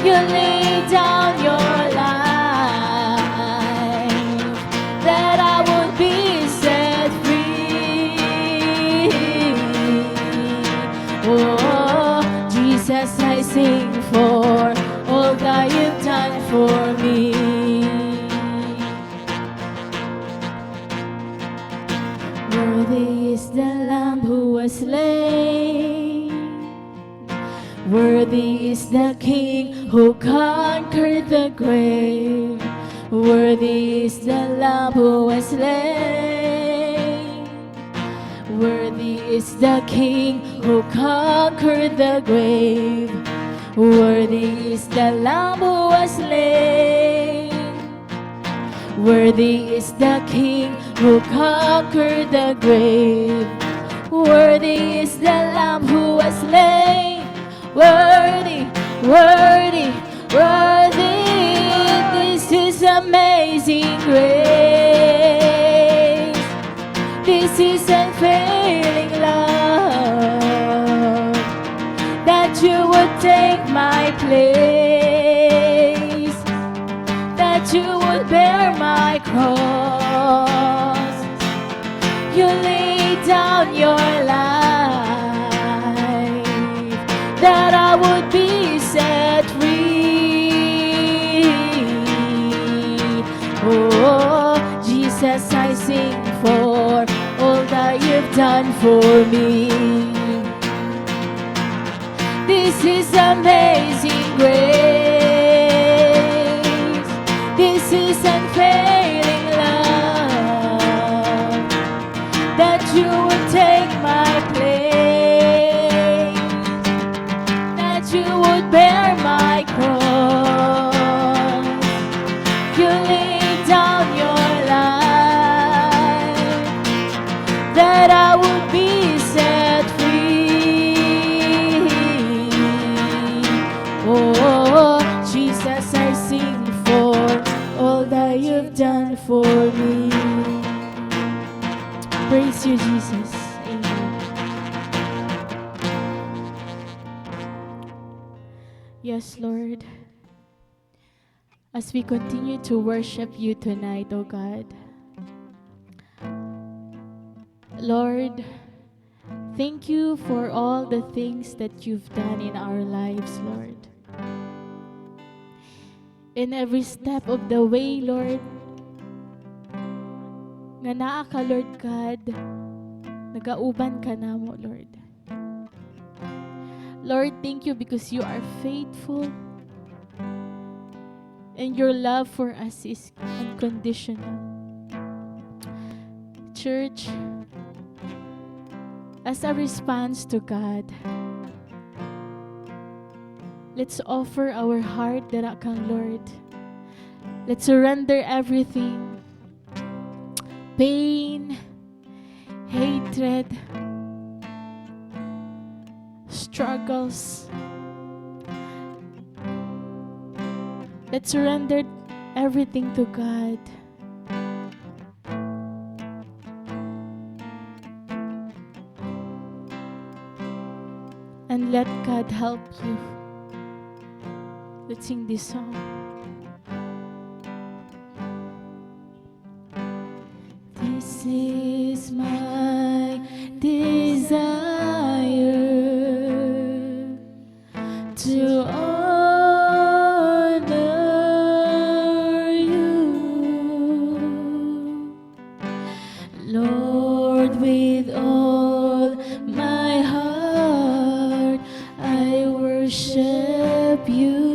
You lay down your life that I would be set free. Oh, Jesus, I sing for all that you've done for me. Worthy is the Lamb who was slain. Worthy is the King who conquered the grave. Worthy is the Lamb who was slain. Worthy is the King who conquered the grave. Worthy is the Lamb who was slain. Worthy is the King who conquered the grave. Worthy is the Lamb who was slain. Worthy, worthy, worthy. This is amazing grace. This is unfailing love, that you would take my place, that you would bear my cross. You lay down your life that I would be set free. Oh, Jesus, I sing for all that you've done for me. This is amazing grace. This is unfailing love, that you would take my place, that you would bear my cross. You lay down your life that I would be set free. Oh, Jesus, I sing for all that you've done for me. Praise you, Jesus. Amen. Yes, Lord. As we continue to worship you tonight, oh God, Lord, thank you for all the things that you've done in our lives, Lord. In every step of the way, Lord, nga naa ka, Lord God, nagauban ka na mo, Lord. Lord, thank you because you are faithful and your love for us is unconditional. Church, as a response to God, let's offer our heart dara kang Lord. Let's surrender everything. Pain, hatred, struggles. Let's surrender everything to God. And let God help you. Let's sing this song. This is my desire to honor you, Lord, with all my heart I worship you.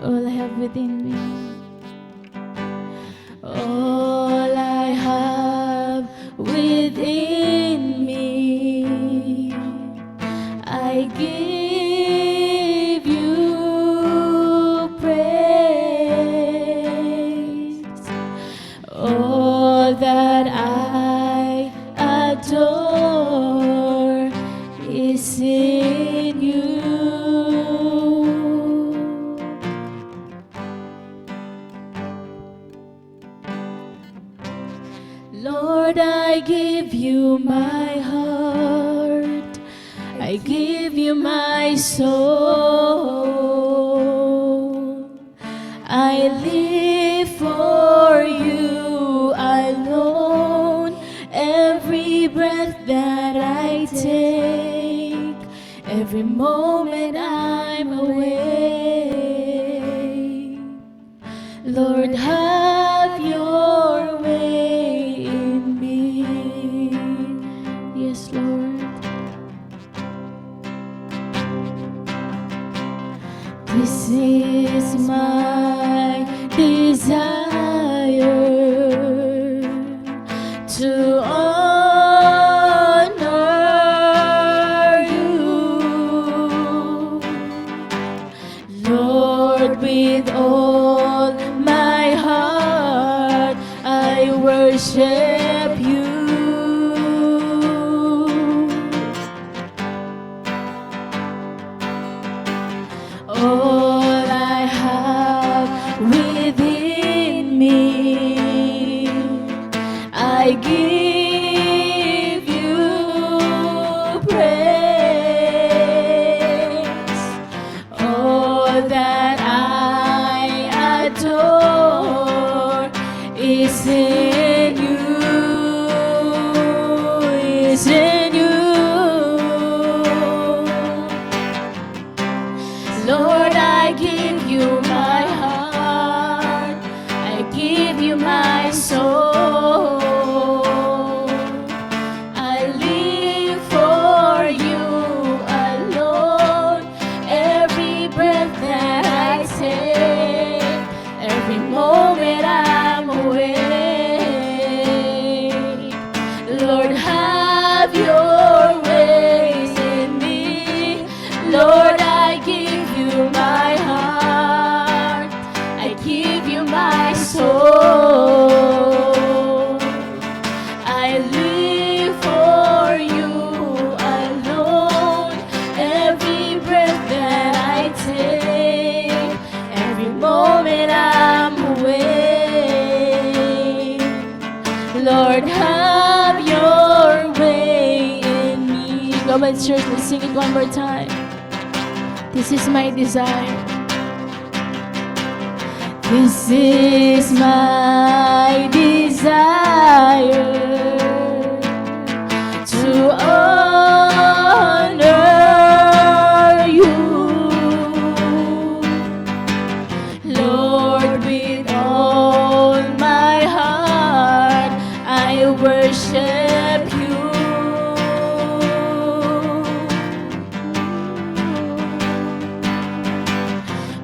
All I have within me, all I have within me, I give you praise. All that I adore is in you. Lord, I give you my heart, I I give you my soul. I live for you alone. Every breath that I take, every moment I'm awake. Lord, have your way in me. Yes, Lord. This is my desire, to honor you, Lord, with all my heart I worship you. All I have within me, I give you praise. All that I adore is in you, is in you. Lord, I give you my heart, I give you my soul. I live for you alone. Every breath that I take, every moment I'm awake. Lord, have your ways in me. Lord, I give you my heart, I give you my soul. I live for you alone. Every breath that I take, every moment I'm awake. Lord, have your way in me. Come on, church, let's sing it one more time. This is my desire. This is my desire, to honor you, Lord, with all my heart I worship you.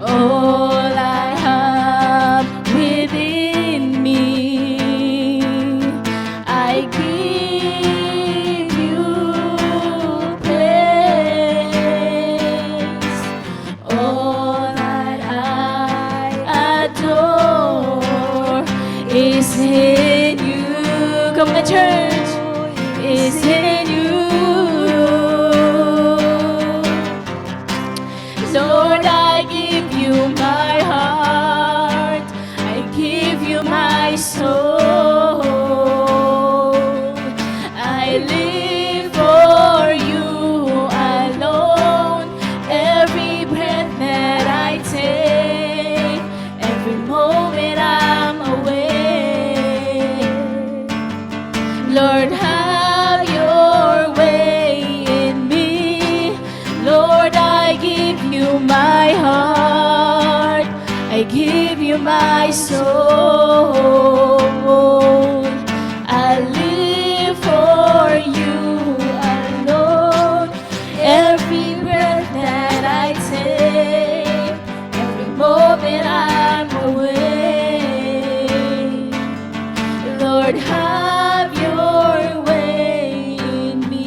All I have within me, I give you praise. All that I adore is in you. Come on, church, is in you. Lord, I give you my heart, I give you my soul. I live for you alone. Every breath that I take, every moment I'm awake. Lord, have your way in me. Lord, I give you my heart, I give you my soul. I live for you alone. Every breath that I take, every moment I'm awake. Lord, have your way in me.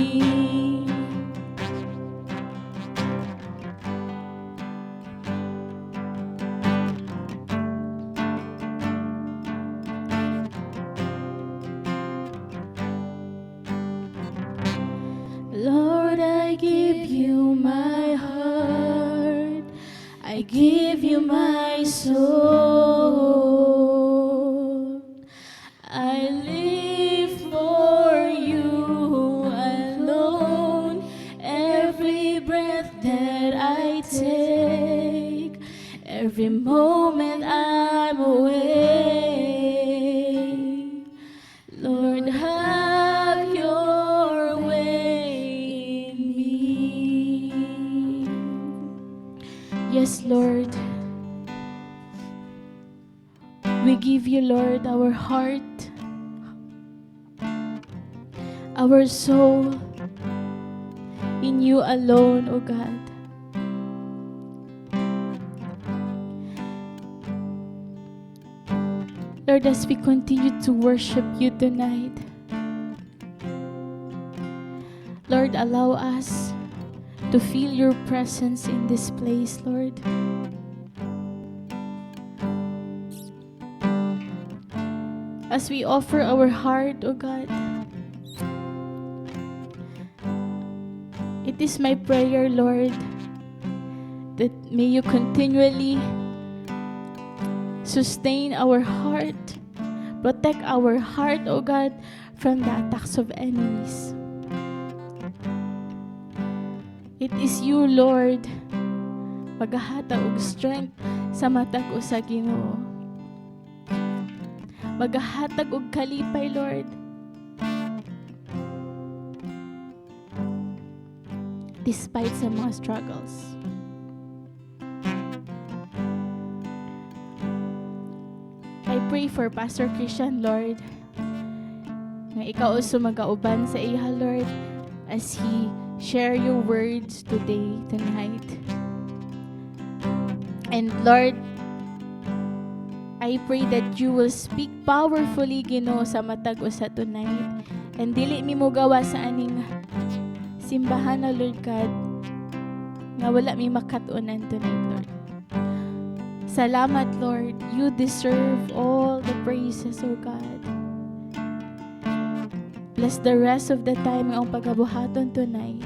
Lord, I give you my heart, I give you my soul. I live for you alone. Every take every moment I'm away. Lord, have your way in me. Yes, Lord. We give you, Lord, our heart, our soul, in you alone, O God. Lord, as we continue to worship you tonight, Lord, allow us to feel your presence in this place, Lord. As we offer our heart, O God, it is my prayer, Lord, that may you continually sustain our heart, protect our heart, O God, from the attacks of enemies. It is you, Lord, magahata og strength sa matag o sa Ginoo. Magahatag og kalipay, Lord, despite sa mga struggles. I pray for Pastor Christian, Lord, nga ikaw also magauban sa iya, Lord, as he share your words today, tonight. And Lord, I pray that you will speak powerfully, Ginoo, sa matag o sa tonight. And dili mi mo gawa sa aning simbahan na, Lord God, nga wala mi makatunan tonight, Lord. Salamat, Lord. You deserve all the praises, O God. Bless the rest of the time ng pagkabuhaton tonight.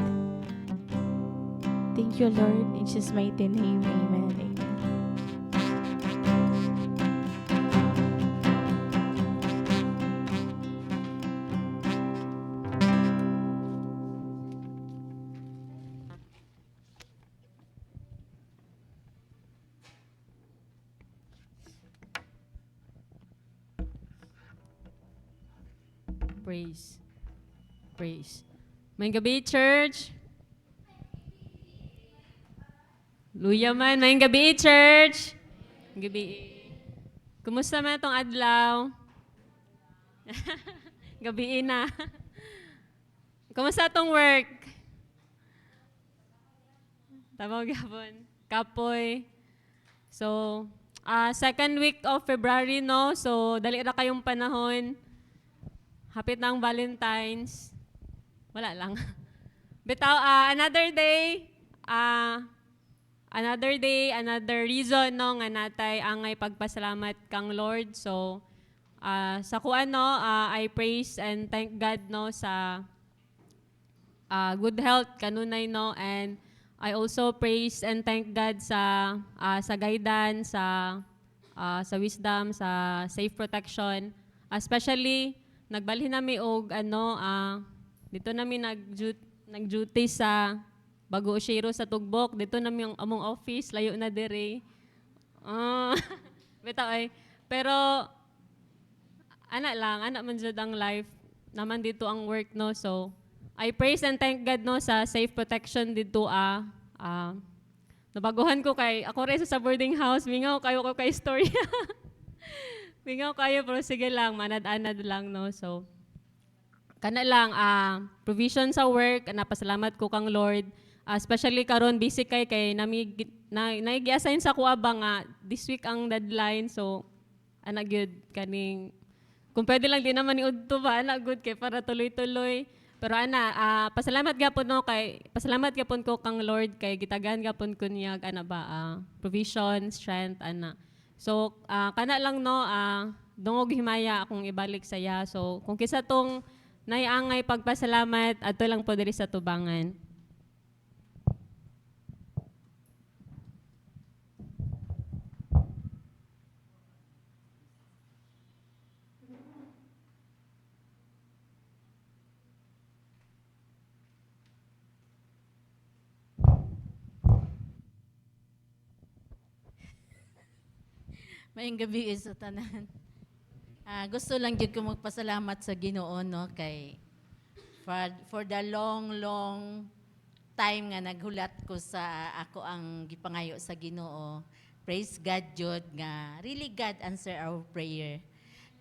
Thank you, Lord. In Jesus' mighty name, amen. Amen. Praise. Praise. May gabi, church. Luya man. May gabi, church. May gabi. Kumusta man itong adlaw? Gabi na. Kumusta itong work? Tama gapon. Kapoy. So, second week of February, no? So, dali na kayong panahon. Hapit ng Valentine's. Wala lang. Bitaw, another day, another reason, no, nga natay angay pagpasalamat kang Lord. So, sa kuan, no, I praise and thank God, no, sa good health kanunay, no, and I also praise and thank God sa guidance, sa wisdom, sa safe protection, especially nagbalhin nami og dito nami nag-duty sa Bago Oshiro sa Tugbok. Dito nami ang among office, layo na dire. Bitaw ay. Pero ana man jud ang life. Naman dito ang work, no. So I praise and thank God, no, sa safe protection dito nabaguhan ko kay ako rin sa boarding house, mingaw kayo ko kay story. Mingaw kayo, pero sige lang, manad-anad lang, no. So, kana lang, provision sa work, napasalamat ko kang Lord. Especially karon busy kay nagi-assign sa kuha ba nga, this week ang deadline. So, good, kaning, kung pwede lang, di naman iudto ba, good kay para tuloy-tuloy. Pero pasalamat gapon, no, pasalamat gapon ko kang Lord, kay gitagan gapon ko niya, provision, strength, So, kana lang, no, dungog himaya akong ibalik saya. So, kung kisa tong naiangay pagpasalamat, ato lang po diri sa tubangan. Maayong gabi sa tanan. Gusto lang jud ko magpasalamat sa Ginoo no kay for the long time nga naghulat ko sa ako ang gipangayo sa Ginoo. Praise God jud nga really God answer our prayer.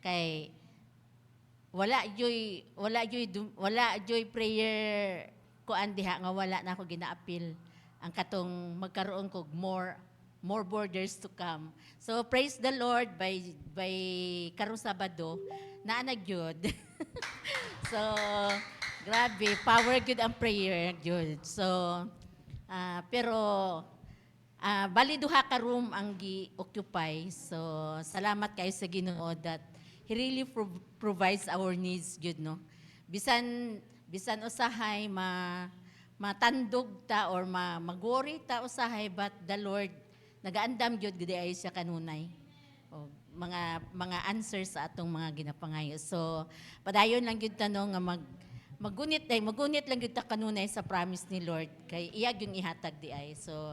Kay wala joy prayer ko diha nga wala na ako ginaapil ang katong magkaroon kog more borders to come. So praise the Lord by karong Sabado naa na gyud. So grabe power good ang prayer gyud. So pero bali duha ka room ang gi-occupy. So salamat kayo sa Ginoo that He really provides our needs gyud no. Bisan usahay matandog ta or magworry ta usahay but the Lord nagaandam gyud gid ay siya kanunay. O, mga answers sa atong mga ginapangayo. So padayon lang gyud tanong nga magunit lang gyud ta kanunay sa promise ni Lord kay iya yung ihatag di ay. So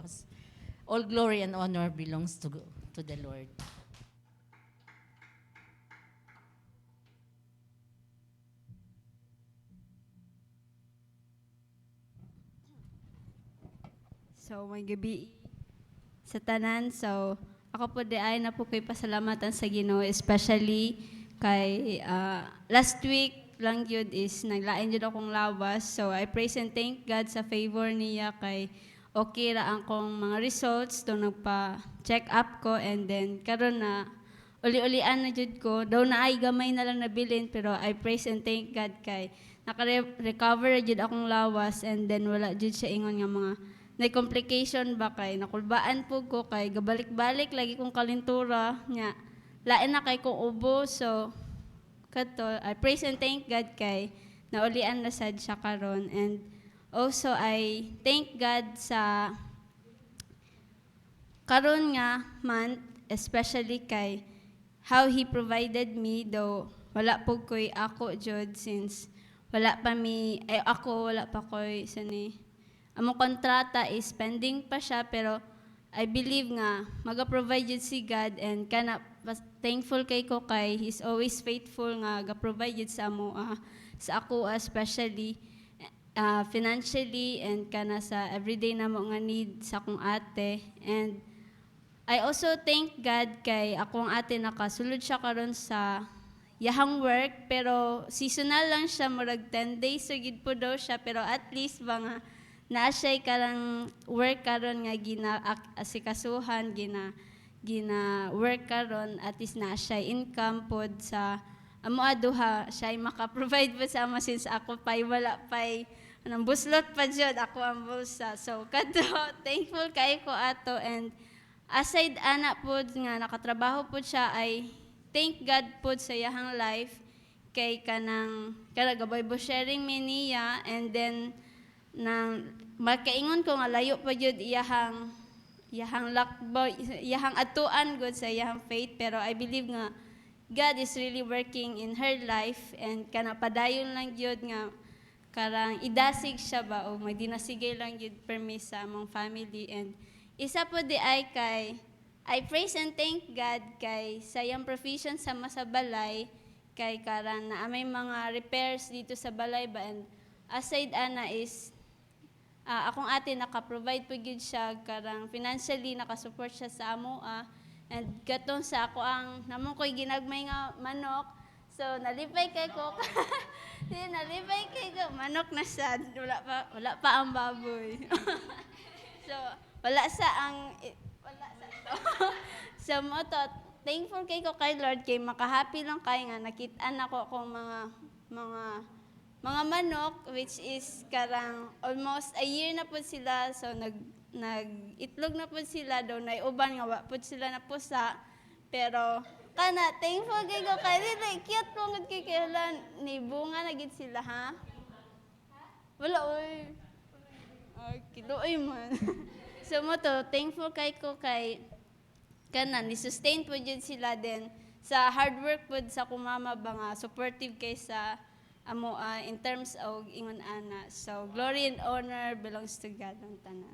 all glory and honor belongs to the Lord. So, may gabi sa tanan. So, ako po di ay na po ko'y pasalamatan sa Ginoo, especially kay last week lang yun is naglain yun akong lawas. So, I praise and thank God sa favor niya kay okay ra ang kong mga results to nagpa-check up ko and then karon na uli-ulian na jud ko. Daw na ay gamay na lang nabilin pero I praise and thank God kay naka-recover jud akong lawas and then wala jud siya ingon nga mga na complication ba kay nakulbaan po ko kay gabalik-balik lagi kong kalintura nya lain na kay kong ubo so kato I praise and thank God kay naulian na sad siya karon and also I thank God sa karon nga month especially kay how He provided me though wala po ko'y ako jud since wala pa wala pa ko'y sani among kontrata is pending pa siya pero I believe nga maga-provide yun si God and kana thankful kay ko kay He's always faithful nga ga-provide yun sa ako especially financially and kana sa everyday na mo nga need sa akong ate and I also thank God kay akong ate nakasulod siya karon sa yahang work pero seasonal lang siya murag 10 days so gid po daw siya pero at least ba nga na siya karang work karon nga asikasuhan gina work karon at least na siya income pod sa amo aduha siya maka-provide po sa amo since ako pay wala pay anong buslot pa jud ako ang bulsa so kadto thankful kay ko ato and aside ana pod nga nakatrabaho pod siya ay thank God pod sa iyang life kay kanang gabay bo sharing me niya and then nang makaingon ko nga layo pa jud iyahang lakbo iyahang atuan gud sa iyahang faith pero I believe nga God is really working in her life and kana padayon lang jud nga karang idasig siya ba o may dinasigay lang jud permis sa among family and isa po di ay kay I praise and thank God kay sa iyang provision sa masabalay kay karang na may mga repairs dito sa balay ba and aside ana is akong ate naka-provide po gyud siya karang financially nakasupport siya sa amo and katong sa ako ang namon ko'y ginagmay nga manok so nalipay kay ko nalipay kay ko manok na sad wala pa ang baboy so wala sa to so mo to thankful kay ko kay Lord kay makahappy lang kay nga nakit-an ako akong mga manok which is karang almost a year na po sila so nag-itlog na po sila daw na uban nga wa po sila na pusa pero kana thankful kay ko kay dili cute po ngud kay kailan ni bunga na gid sila ha wala oy kiloy man so mo to thankful kay ko kay kana ni sustain po jud sila din sa hard work po sa kumama ba nga supportive kay sa amo in terms of ingon ana so glory and honor belongs to God ang tanan.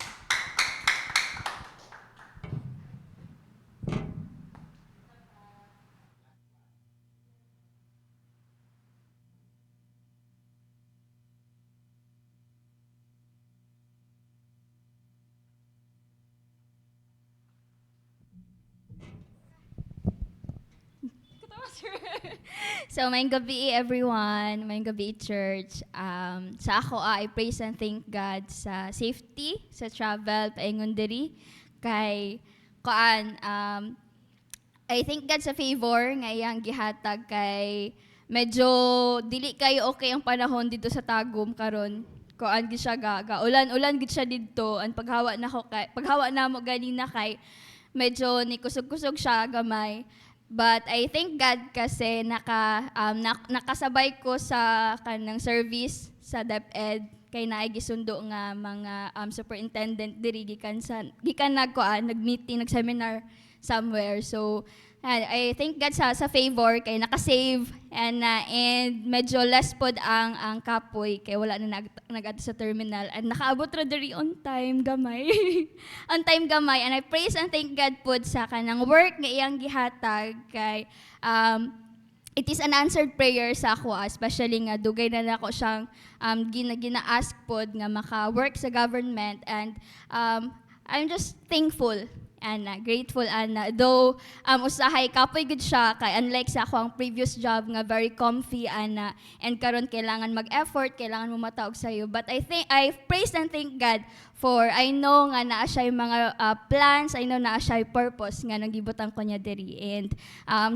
So, may gabi everyone, may gabi church. Sa ako, I praise and thank God sa safety, sa travel, paingon diri. Kay, I thank God sa favor nga iyang gihatag kay medyo dili kayo okay ang panahon dito sa Tagum karon. Kuan gid siya ga ulan gid siya didto ang paghawa na mo ganina kay medyo ni kusog-kusog siya gamay. But I thank God kasi nakasabay ko sa kanang service sa DepEd kay naay gisundo nga mga superintendent diri gikan nag-meeting, nag-seminar somewhere. So I thank God sa favor kay nakasave and medyo less pod ang kapoy kay wala na nag sa terminal and nakaabot ra diri on time gamay. On time gamay, and I praise and thank God pod sa kanang work nga iyang gihatag kay it is an answered prayer sa ako, especially nga dugay na nako siyang gina-ask pod nga maka-work sa government, and I'm just thankful and grateful, and though usahay kapoy gud siya kay unlike sa ako ang previous job nga very comfy and karon kailangan mag-effort, kailangan mo mataog sayo, but I praise and thank God for I know nga naa siya mga plans, I know naa siya purpose nga nagibutang ko niya diri, and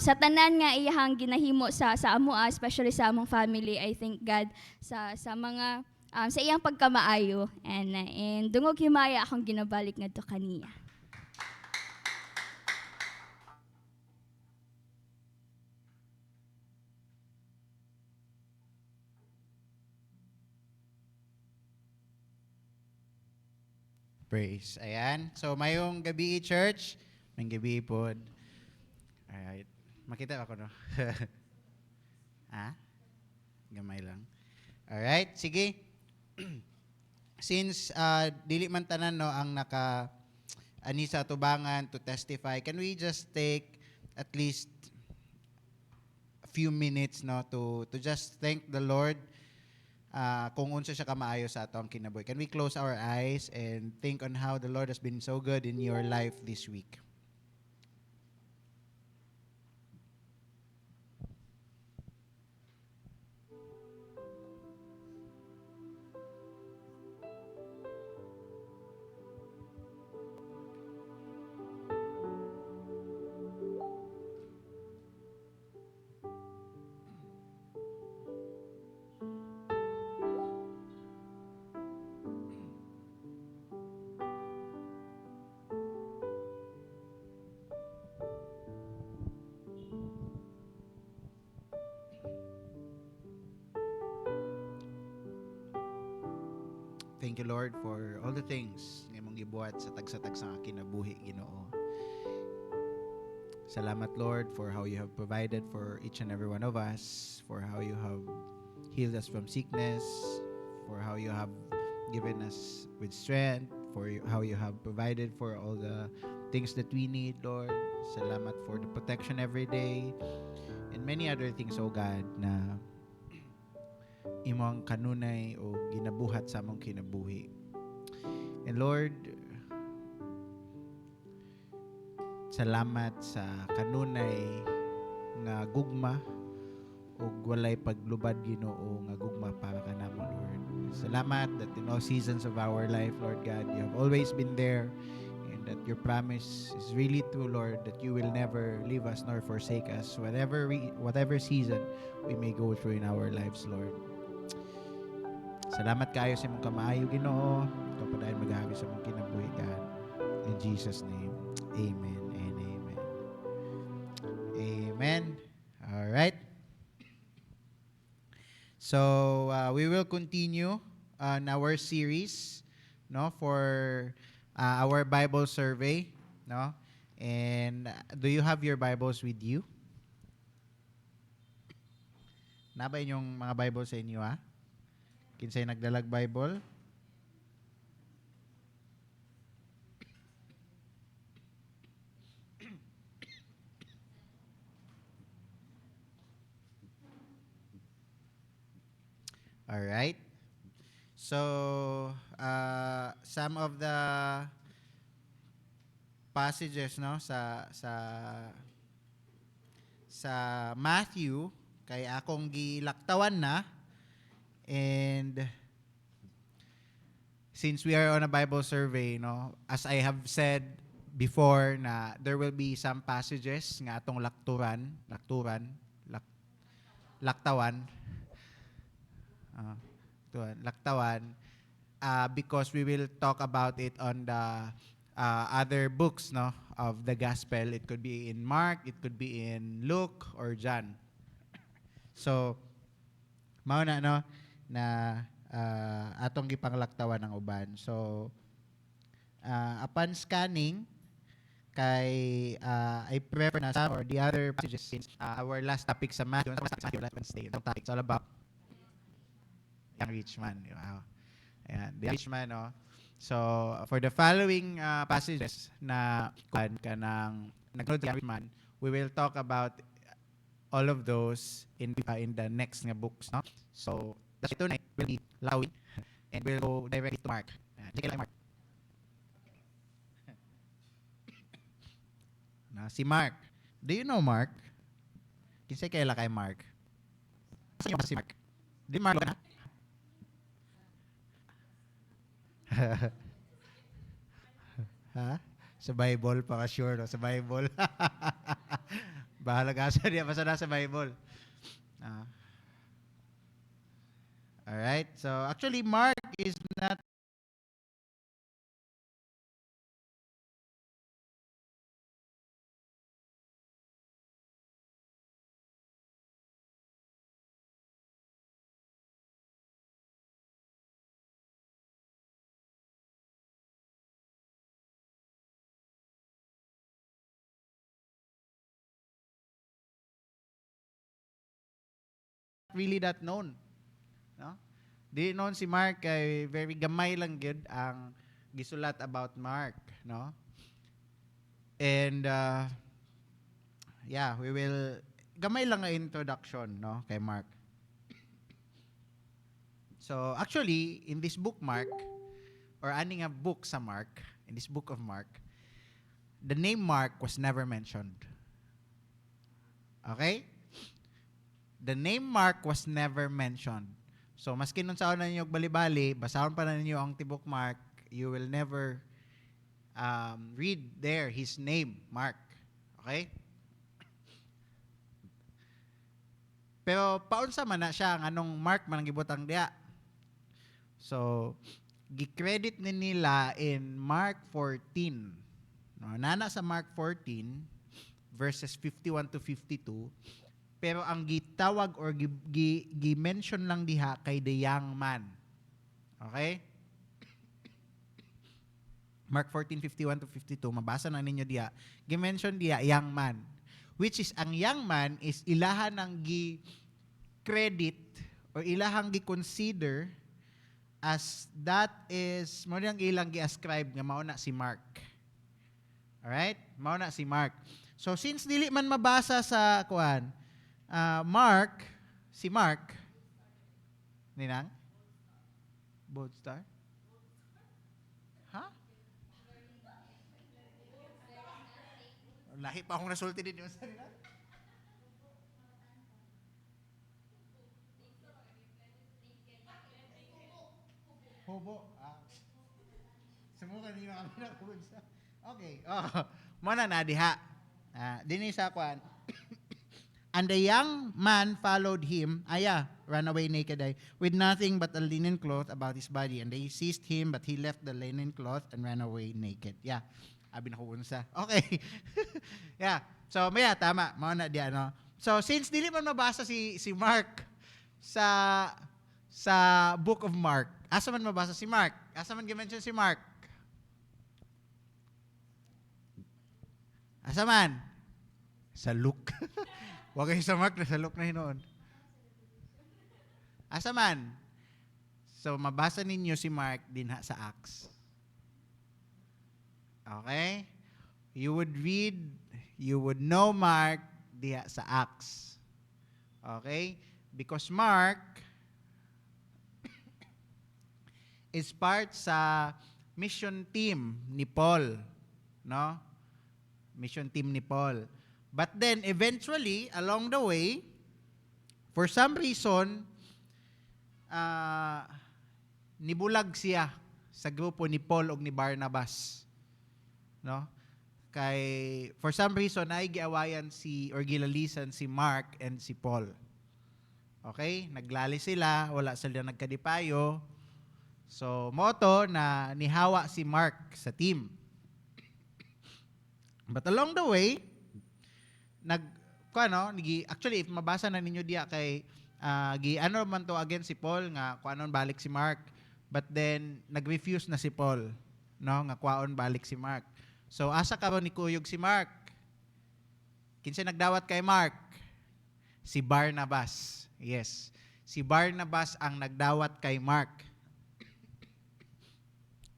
sa tanan nga iyang ginahimo sa amo, especially sa among family, I thank God sa mga sa iyang pagkamaayo, and dungog himaya akong ginabalik ngadto kaniya. Praise. Ayan. So, mayong gabi church. May gabi po. Alright. Makita ako, no? Ha? Gamay lang. Alright. Sige. Since dili man tanan no ang ani sa tubangan to testify, can we just take at least a few minutes no to just thank the Lord kung unsa siya kamaayo sa ato ang kinabuhi. Can we close our eyes and think on how the Lord has been so good in your life this week? Thank you, Lord, for all the things nga imong gibuhat sa tag-sa kinabuhi, Ginoo. Salamat, Lord, for how you have provided for each and every one of us, for how you have healed us from sickness, for how you have given us with strength, for how you have provided for all the things that we need, Lord. Salamat for the protection every day, and many other things, O God, na imong kanunay o ginabuhat sa among kinabuhi. And Lord, salamat sa kanunay nga gugma o walay paglubad, Ginoo, nga gugma para kanamo, Lord. Salamat that in all seasons of our life, Lord God, you have always been there, and that your promise is really true, Lord, that you will never leave us nor forsake us whatever season we may go through in our lives, Lord. Salamat kayo sa imong kamaayo, Ginoo. Ikaw pa dahil maghahabi sa imong kinabuhi, God. In Jesus' name, amen and amen. Amen. All right. So, we will continue on our series, no, for our Bible survey, no? And do you have your Bibles with you? Naba inyong mga Bible sa inyo, ha? Kinsay nagdalag Bible? All right. So, some of the passages, no, sa sa Matthew kay akong gilaktawan na, and since we are on a Bible survey, no, as I have said before, na there will be some passages nga atong laktawan, laktawan, because we will talk about it on the other books, no, of the gospel. It could be in Mark, it could be in Luke or John. So mao na, no, na atong gipanglaktawan ng uban. So upon scanning kay I prefer na some or the other passages, since our last topic sa Matthew last Wednesday, the topic is all about young rich man. Wow. Ayan, the rich man, no? So for the following passages na kanang nagsunod sa rich man, we will talk about all of those in the next nga books, no? So that's tonight will be Lawi, and we'll go directly to Mark. Sige lang, Mark. Na si Mark. Do you know Mark? Kinsay kaila kay Mark? Saan yung si Mark? Di Mark na? Ha? Sa Bible pa ka sure, no? Sa Bible. Bahala ka sa niya basta nasa Bible. Alright. So actually Mark is not really that known, no? Di known si Mark, kay very gamay lang gyud ang gisulat about Mark, no? And yeah, we will gamay lang nga introduction, no, kay Mark. So actually in this book Mark, or ani nga book sa Mark, in this book of Mark, the name Mark was never mentioned. Okay? The name Mark was never mentioned. So, maski nun sa una ninyo bali-bali, basahon pa na ninyo ang tibok Mark, you will never read there his name, Mark. Okay? Pero, paunsa man na siya, ang anong Mark man ang gibutang diya. So, gi-credit ni nila in Mark 14. No, nana sa Mark 14, verses 51 to 52, pero ang gitawag or gi-mention lang diha kay the young man. Okay? Mark 14:51 to 52, mabasa na ninyo diha. Gi-mention diha young man, which is ang young man is ilahan ng gi-credit or ilahang gi-consider as that is mo nang ilang gi-ascribe nga mao na si Mark. Alright? Mao na si Mark. So since dili man mabasa sa kuan Mark, si Mark, ninang? Bold Star? Ha? Lahi pa akong nasulti din yung sarili. Hobo. Sumukan niyo kami na kunsa. Okay. Mana na diha. Dini sa kuan. And the young man followed him, ran away naked, with nothing but a linen cloth about his body. And they seized him, but he left the linen cloth and ran away naked. Yeah, abi na ko unsa. Okay. Yeah, so maya, tama. Mao na diya, no? So, since dili man mabasa si Mark sa book of Mark, asa man mabasa si Mark? Asa man gi-mention si Mark? Asa man? Sa Luke. Wag kayo sa Mark, nasa Luke na hinoon. Asa man? So, mabasa ninyo si Mark din sa Acts. Okay? You would know Mark diha sa Acts. Okay? Because Mark is part sa mission team ni Paul. No? Mission team ni Paul. But then eventually, along the way, for some reason, nibulag siya sa grupo ni Paul ug ni Barnabas. No? Kay for some reason ay giawayan or gilalisan si Mark and si Paul. Okay? Naglali sila, wala sila nagkadipayo. So, moto na nihawa si Mark sa team. But along the way, actually, if mabasa na ninyo diya kay, ano man to again si Paul, nga kuanon balik si Mark. But then, nag-refuse na si Paul, no? Nga kuaon balik si Mark. So, asa karon ni kuyog si Mark? Kinsa nagdawat kay Mark? Si Barnabas. Yes. Si Barnabas ang nagdawat kay Mark.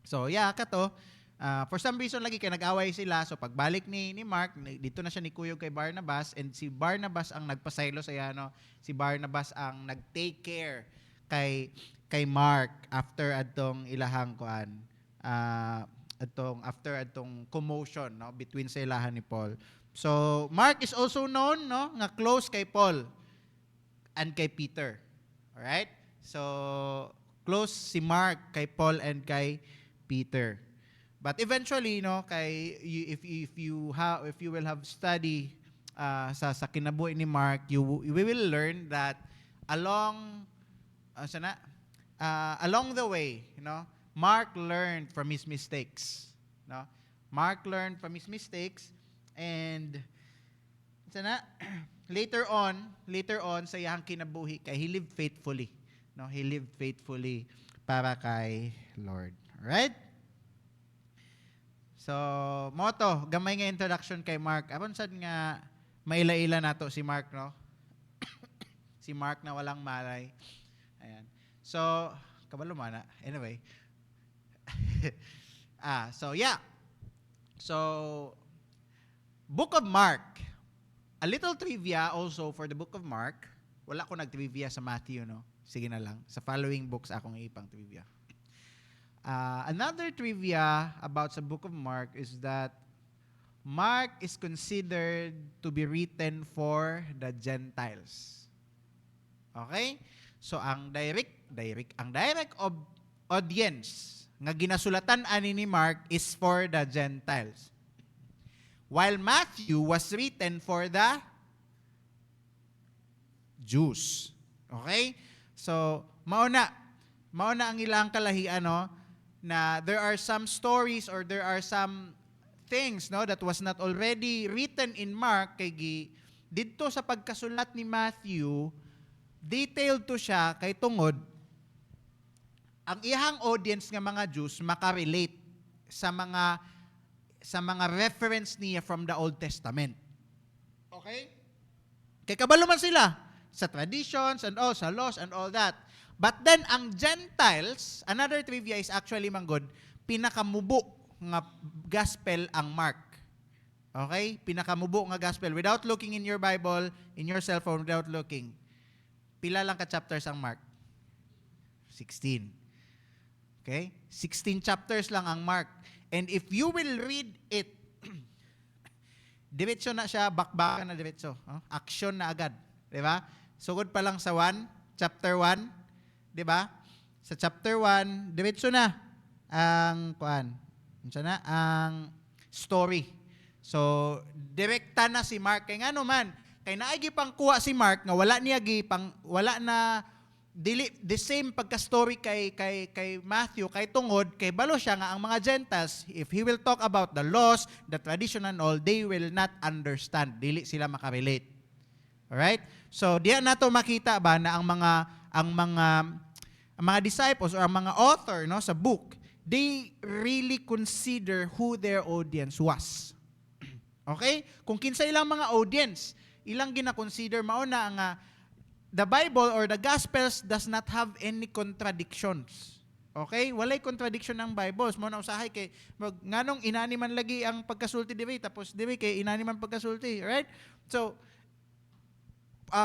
So, kato. For some reason lagi kay nag-away sila. So, pagbalik ni Mark, dito na siya ni kuyog kay Barnabas. And si Barnabas ang nagpasaylo sa no? Si Barnabas ang nag-take care kay Mark after adtong ilahang kuan. After atong commotion, no, between sa ilahan ni Paul. So Mark is also known, no, nga close kay Paul and kay Peter. All right? So close si Mark kay Paul and kay Peter. But eventually, no, if you will have study sa kinabuhi ni Mark, we will learn that along the way, you know, Mark learned from his mistakes. No? Mark learned from his mistakes, and later on sa iyang kinabuhi kay he lived faithfully. No, he lived faithfully para kay Lord. Alright? So, moto, gamay nga introduction kay Mark. Aron sad nga maila-ila nato si Mark, no? Si Mark na walang malay. Ayan. So, kabalo mana. Anyway, So, Book of Mark. A little trivia also for the Book of Mark. Wala ko nag-trivia sa Matthew, no? Sige na lang. Sa following books, akong ipang trivia. Another trivia about the Book of Mark is that Mark is considered to be written for the Gentiles. Okay? So, ang direct audience nga ginasulatan ani ni Mark is for the Gentiles. While Matthew was written for the Jews. Okay? So, mauna ang ilang kalahian, no, na there are some stories or there are some things, no, that was not already written in Mark kay didto sa pagkasulat ni Matthew, detailed to siya kay tungod ang iyang audience nga mga Jews makarelate sa mga reference niya from the Old Testament. Okay? Kay kabalo man sila sa traditions and all, sa laws and all that. But then ang Gentiles, another trivia is actually manggod, pinakamubo nga gospel ang Mark. Okay? Pinakamubo nga gospel. Without looking in your Bible, in your cell phone, without looking, pila lang ka chapters ang Mark? 16. Okay? 16 chapters lang ang Mark. And if you will read it, diretso na siya, bakbakan na diretso. Action na agad. Diba? Sugod pa lang sa chapter 1. Diba? Sa chapter 1, diretso na ang story. So, direkta na si Mark. Kaya nga naman, kay naigi pang kuha si Mark, nga wala na the same pagka-story kay Matthew, kay tungod, kay balo siya nga ang mga Gentiles, if he will talk about the laws, the tradition and all, they will not understand. Dili sila makarelate. Alright? So, diyan nato makita ba na ang mga disciples or ang mga author, no, sa book, they really consider who their audience was. Okay? Kung kinsa ilang mga audience, ilang gina-consider mauna nga the Bible or the Gospels does not have any contradictions. Okay? Walay contradiction ng Bible. Mo na usahay kay nganong inani man lagi ang pagkasulti diri tapos diri kay inani man pagkasulti, right? So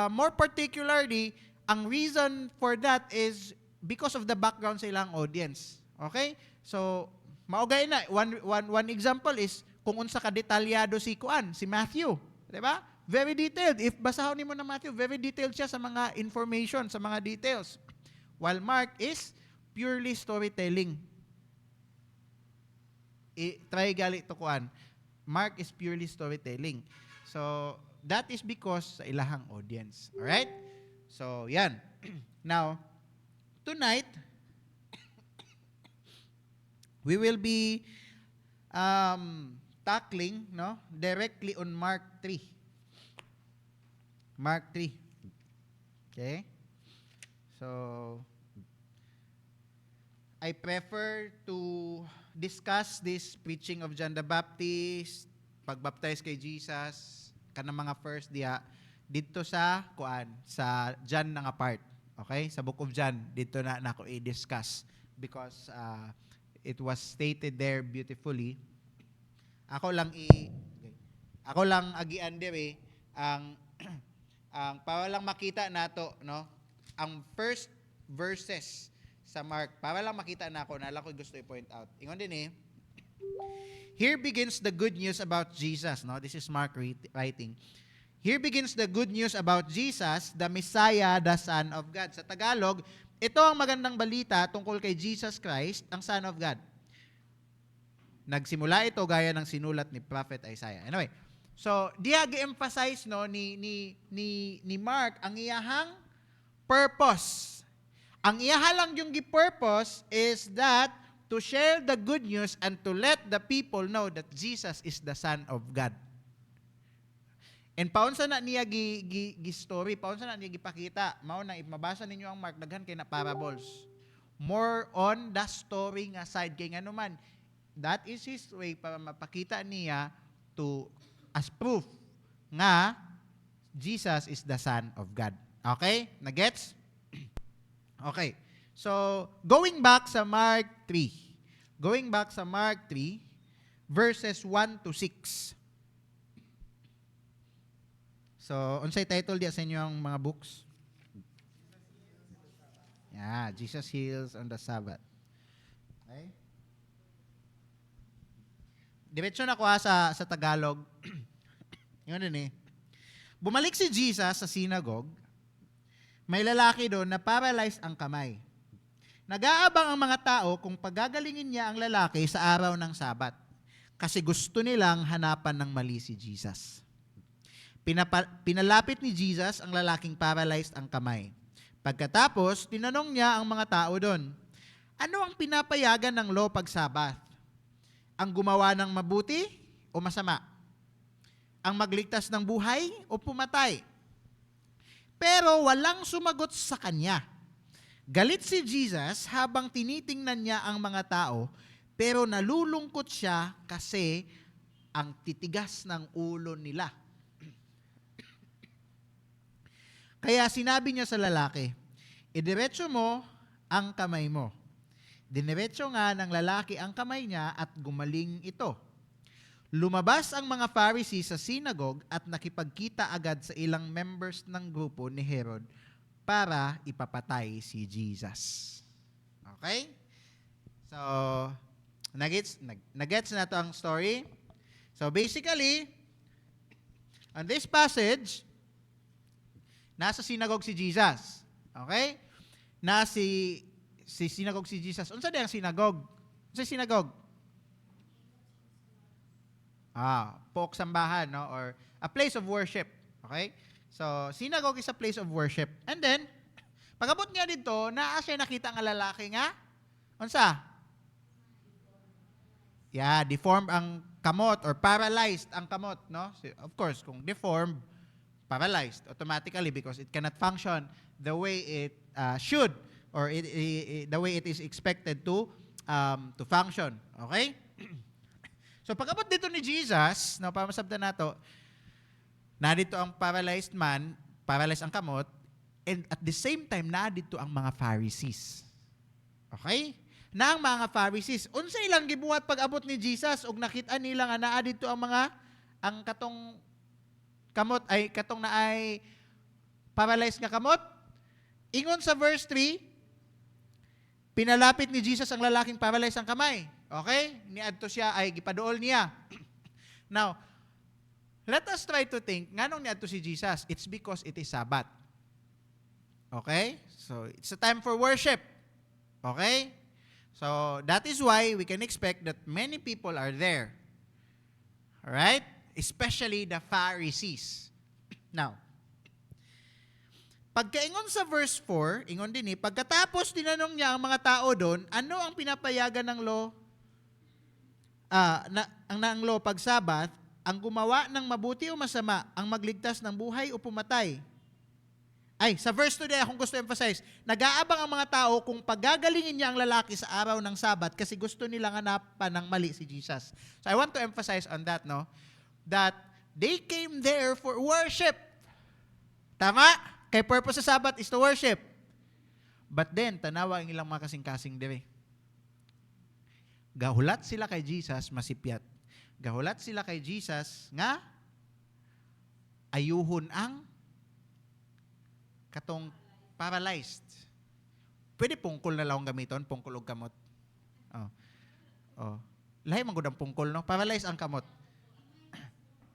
more particularly, ang reason for that is because of the background sa ilang audience. Okay? So maugay na one example is kung unsa ka detalyado si Matthew. 'Di ba? Very detailed. If basahon nimo na Matthew, very detailed siya sa mga information, sa mga details. While Mark is purely storytelling. Try gali to kuan. Mark is purely storytelling. So, that is because sa ilahang audience. Alright? So, yan. Now, tonight, we will be tackling directly on Mark 3. Mark 3. Okay? So, I prefer to discuss this preaching of John the Baptist, pagbaptize kay Jesus, kanang mga first diha, dito sa John na nga part. Okay? Sa Book of John, dito na nako i-discuss because it was stated there beautifully. Ako lang agian dire ang para lang makita nato ang first verses sa Mark, para lang makita na ako, nala ko gusto i-point out. Ingon din here begins the good news about Jesus. This is Mark writing. Here begins the good news about Jesus, the Messiah, the Son of God. Sa Tagalog, ito ang magandang balita tungkol kay Jesus Christ, ang Son of God. Nagsimula ito gaya ng sinulat ni Prophet Isaiah. Anyway, so diha gi-emphasize ni Mark ang iyahang purpose. Ang iyahalang yung gi-purpose is that to share the good news and to let the people know that Jesus is the Son of God. And paunsa na niya gi-story, paunsa na niya gipakita, mao na mabasa ninyo ang Mark, daghan kay na parables. More on the story nga side kay nganuman. That is his way para mapakita niya as proof nga Jesus is the Son of God. Okay? Nagets? Okay. So, going back sa Mark 3. Going back sa Mark 3, verses 1 to 6. So, unsay title diya sa inyo ang mga books? Yeah, Jesus heals on the Sabbath. Okay? Diretso na ko sa Tagalog. Yun din Bumalik si Jesus sa synagogue. May lalaki doon na paralyzed ang kamay. Nag-aabang ang mga tao kung pagagalingin niya ang lalaki sa araw ng Sabat kasi gusto nilang hanapan ng mali si Jesus. Pinalapit ni Jesus ang lalaking paralyzed ang kamay. Pagkatapos, tinanong niya ang mga tao doon, ano ang pinapayagan ng law pag Sabat? Ang gumawa ng mabuti o masama? Ang magligtas ng buhay o pumatay? Pero walang sumagot sa kanya. Galit si Jesus habang tinitingnan niya ang mga tao, pero nalulungkot siya kasi ang titigas ng ulo nila. Kaya sinabi niya sa lalaki, idiretso mo ang kamay mo. Diniretso nga ng lalaki ang kamay niya at gumaling ito. Lumabas ang mga Pharisees sa synagogue at nakipagkita agad sa ilang members ng grupo ni Herod para ipapatay si Jesus. Okay? So, nagets na to ang story. So basically, on this passage, nasa synagogue si Jesus. Okay? Si synagogue si Jesus. Unsa di ang synagogue? Unsa synagogue? Pook sambahan, or a place of worship. Okay? So, synagogue is a place of worship. And then, pag-abot niya dito, naa siya nakita nga lalaki nga. Unsa? Yeah, deformed ang kamot or paralyzed ang kamot, no? So, of course, kung deformed, paralyzed automatically because it cannot function the way it should or the way it is expected to function. Okay? So pag-abot dito ni Jesus, para masabdan nato, nadito ang paralyzed man, paralyzed ang kamot, and at the same time, nadito ang mga Pharisees. Okay? Na ang mga Pharisees, unsa ilang gibuhat pag-abot ni Jesus, ug nakita nila nga naa dito ang katong kamot, katong na ay paralyzed nga kamot. Ingon sa verse 3, pinalapit ni Jesus ang lalaking paralyzed ang kamay. Okay? Niadto siya, ay gipaduol niya. Now, let us try to think, nganong niadto si Jesus? It's because it is Sabbath. Okay? So, it's a time for worship. Okay? So, that is why we can expect that many people are there. Alright? Especially the Pharisees. Now, pagkaingon sa verse 4, ingon din pagkatapos tinanong niya ang mga tao doon, ano ang pinapayagan ng law? Ang law pag Sabbath, ang gumawa ng mabuti o masama, ang magligtas ng buhay o pumatay. Ay, sa verse 2 din akong gusto emphasize, nag-aabang ang mga tao kung pagagalingin niya ang lalaki sa araw ng Sabbath kasi gusto nilang hanapan ng mali si Jesus. So I want to emphasize on that, no? That they came there for worship. Tama? Kay purpose sa Sabbath is to worship. But then, tanawa ang ilang mga kasing-kasing dire. Gahulat sila kay Jesus, masipyat. Gahulat sila kay Jesus, nga, ayuhon ang katong paralyzed. Pwede pungkol na lang gamiton, pungkol og kamot. Lahi man gud ang pungkol, no? Paralyzed ang kamot.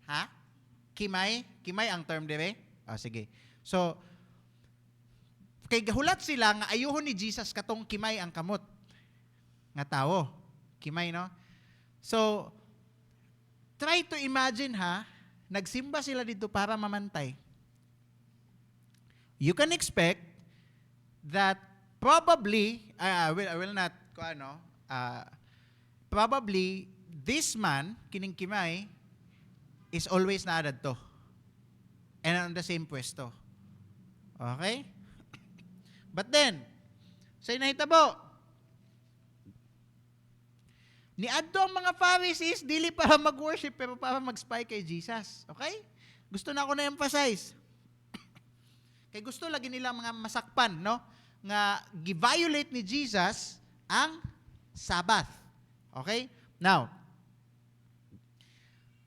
Ha? Kimay? Kimay ang term dire? Sige. So, kay gahulat sila nga ayuhon ni Jesus katong kimay ang kamot. Nga tao. Kimay, no? So, try to imagine, nagsimba sila dito para mamantay. You can expect that probably, I will not, probably, this man, kining kimay, is always naadad to. And on the same pwesto. Okay? But then, sa inahitabo, niadto ang mga Pharisees, dili para mag-worship, pero para mag-spy kay Jesus. Okay? Gusto na ako na-emphasize. Kaya gusto lagi nila mga masakpan, no? Nga gi-violate ni Jesus ang Sabbath. Okay? Now,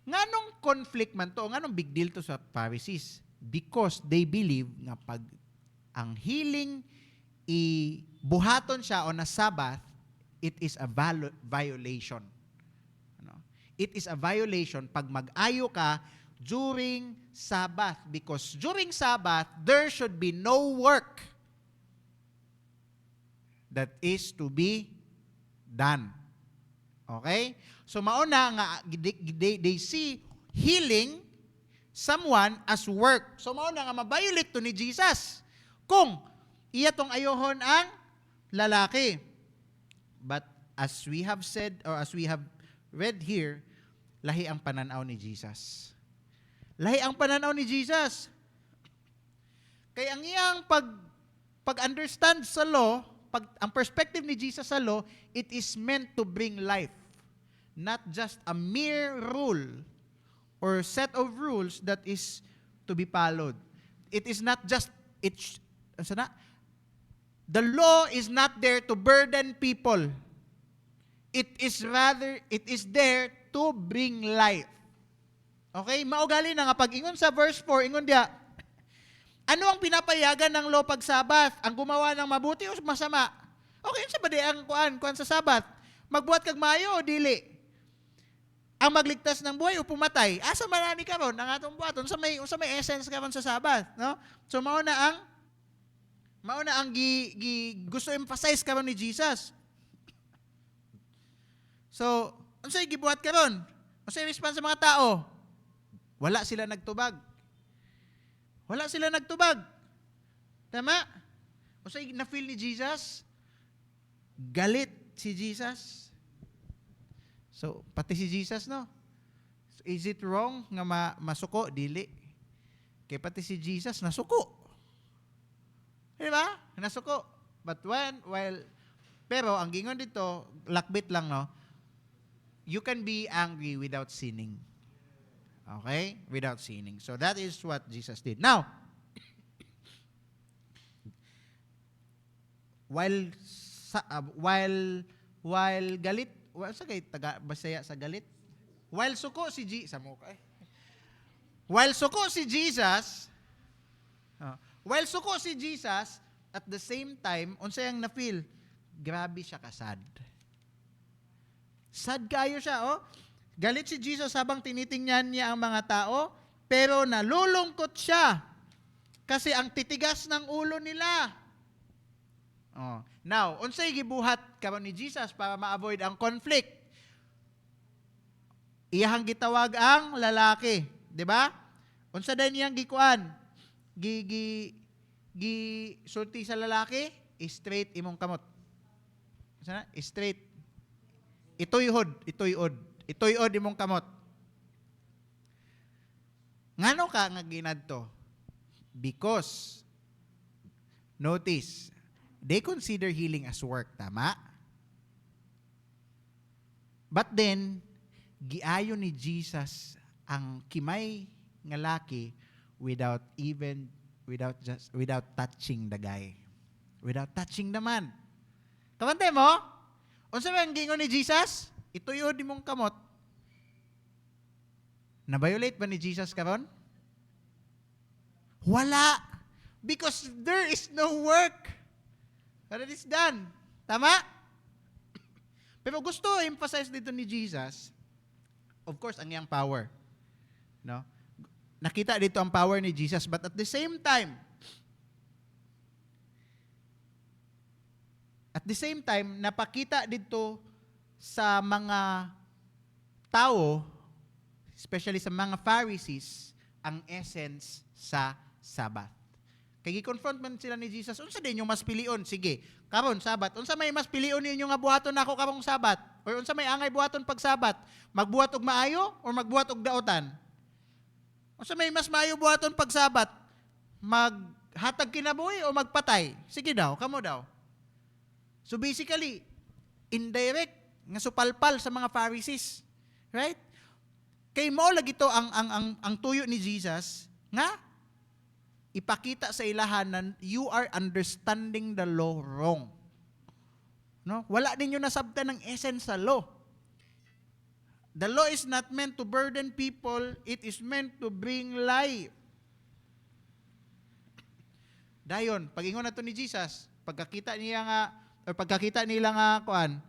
nganong conflict man to, nganong big deal to sa Pharisees? Because they believe nga pag ang healing buhaton siya on a Sabbath, it is a violation. It is a violation pag mag-ayo ka during Sabbath, because during Sabbath, there should be no work that is to be done. Okay? So mauna nga, they see healing someone as work. So mauna nga, mabiolate to ni Jesus kung iya tong ayohon ang lalaki. But as we have said, or as we have read here, lahi ang pananaw ni Jesus. Lahi ang pananaw ni Jesus. Kaya ang iyang pag-understand sa law, ang perspective ni Jesus sa law, it is meant to bring life. Not just a mere rule or set of rules that is to be followed. It is not just, the law is not there to burden people. It is there to bring life. Okay? Maugali na nga pag-ingon sa verse 4, ingon dia, ano ang pinapayagan ng law pag Sabat? Ang gumawa ng mabuti o masama? Okay, sa ba di ang kuan sa Sabat? Magbuhat kag mayo o dili? Ang magligtas ng buhay o pumatay? Asa marani karon ang atong buhaton? Sa may essence karon sa Sabat, no? So mao na ang gusto emphasize karon ni Jesus. So, unsay gibuhat karon? Unsay response sa mga tao? Wala sila nagtubag. Wala sila nagtubag. Tama? Unsay na-feel ni Jesus? Galit si Jesus. So, pati si Jesus, no? So, is it wrong nga masuko? Dili. Kaya pati si Jesus, nasuko. Di ba? Nasuko. But pero ang gingon dito, lakbit lang, no? You can be angry without sinning. Okay? Without sinning. So that is what Jesus did. Now, while galit, Bisaya sa galit. While suko si Jesus, at the same time, unsay ang na-feel? Grabe siya kasad. Sad kayo siya, oh. Galit si Jesus habang tinitingnan niya ang mga tao, pero nalulungkot siya kasi ang titigas ng ulo nila. Oh. Now, unsay gibuhat karon ni Jesus para ma-avoid ang conflict? Iyahang gitawag ang lalaki, di ba? Unsa din iyang gikuan? Sulti sa lalaki, straight imong kamot. Sana? Straight. Itoyod imong kamot. Ngano ka nga ginadto? Because, notice, they consider healing as work, tama? But then, giayo ni Jesus ang kimay nga laki without touching the guy. Without touching the man. Kamante mo? Unsa man gingon ni Jesus? Ituyod imong kamot. Na-violate ba ni Jesus karon? Wala. Because there is no work. But it is done. Tama? Pero gusto emphasize dito ni Jesus, of course, ang iyang power. No? Nakita dito ang power ni Jesus, but at the same time, napakita dito sa mga tao, especially sa mga Pharisees, ang essence sa Sabbath. Kaya gi-confront man sila ni Jesus, unsa din yung mas pilion? Sige, karon Sabbath. Unsa may mas pilion ninyo nga buhaton nako karong Sabbath? Or unsa may angay buhaton pag Sabbath? Magbuhat og maayo or magbuhat og daotan? Unsa may mas maayo buhaton pag Sabbath? Maghatag kinabuhi o magpatay? Sige daw, kamo daw. So basically, indirect nga supalpal sa mga Pharisees. Right? Kay mao lagi to ang tuyo ni Jesus nga ipakita sa ilahan na you are understanding the law wrong. No? Wala ninyo nasabtan ng essence sa law. The law is not meant to burden people, it is meant to bring life. Dayon, pag-ingon na to ni Jesus, pagkakita nila nga kuan,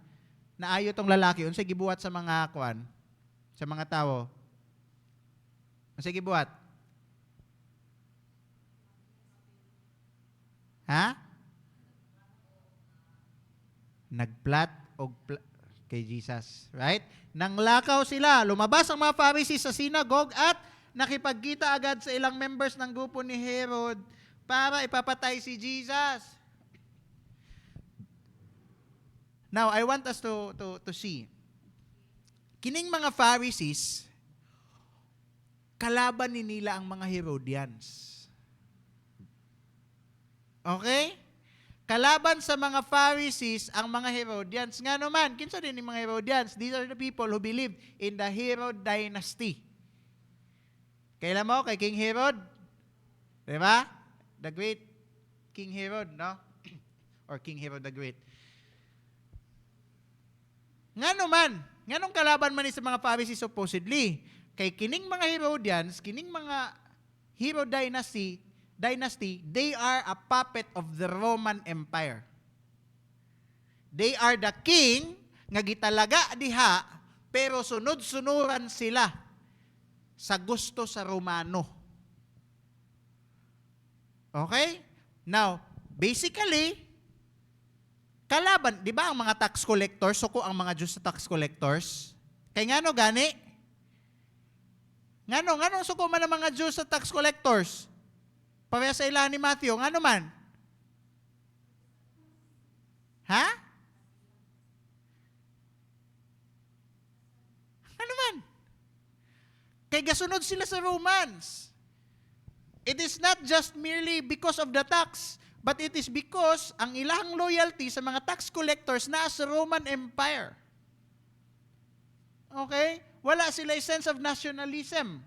naayo tong lalaki, unsay gibuhat sa mga kuan, sa mga tao? Unsay gibuhat? Ha? Nagplat og kay Jesus, right? Nang lakaw sila, lumabas ang mga Pharisees sa synagogue at nakipagkita agad sa ilang members ng grupo ni Herod para ipapatay si Jesus. Now, I want us to see. Kining mga Pharisees, kalaban ni nila ang mga Herodians. Okay? Kalaban sa mga Pharisees ang mga Herodians. Nga naman, kinsa din yung mga Herodians? These are the people who believe in the Herod dynasty. Kailan mo? Kay King Herod? Diba? The great King Herod, no? Or King Herod the Great. Nga naman, nga nung kalaban man ni sa mga Pharisees supposedly, kay kining mga Herodians, kining mga Herod dynasty, they are a puppet of the Roman Empire. They are the king nga gitalaga diha, pero sunod-sunuran sila sa gusto sa Romano. Okay? Now, basically, kalaban, di ba ang mga tax collectors, suko ang mga Diyos sa tax collectors? Kay ngano gani? Ngano suko man ang mga Diyos sa tax collectors? Pareha sa ilahan ni Matthew, ngano man? Ha? Ano man? Kay gasunod sila sa Romans. It is not just merely because of the tax, but it is because ang ilang loyalty sa mga tax collectors na sa Roman Empire. Okay? Wala sila sense of nationalism.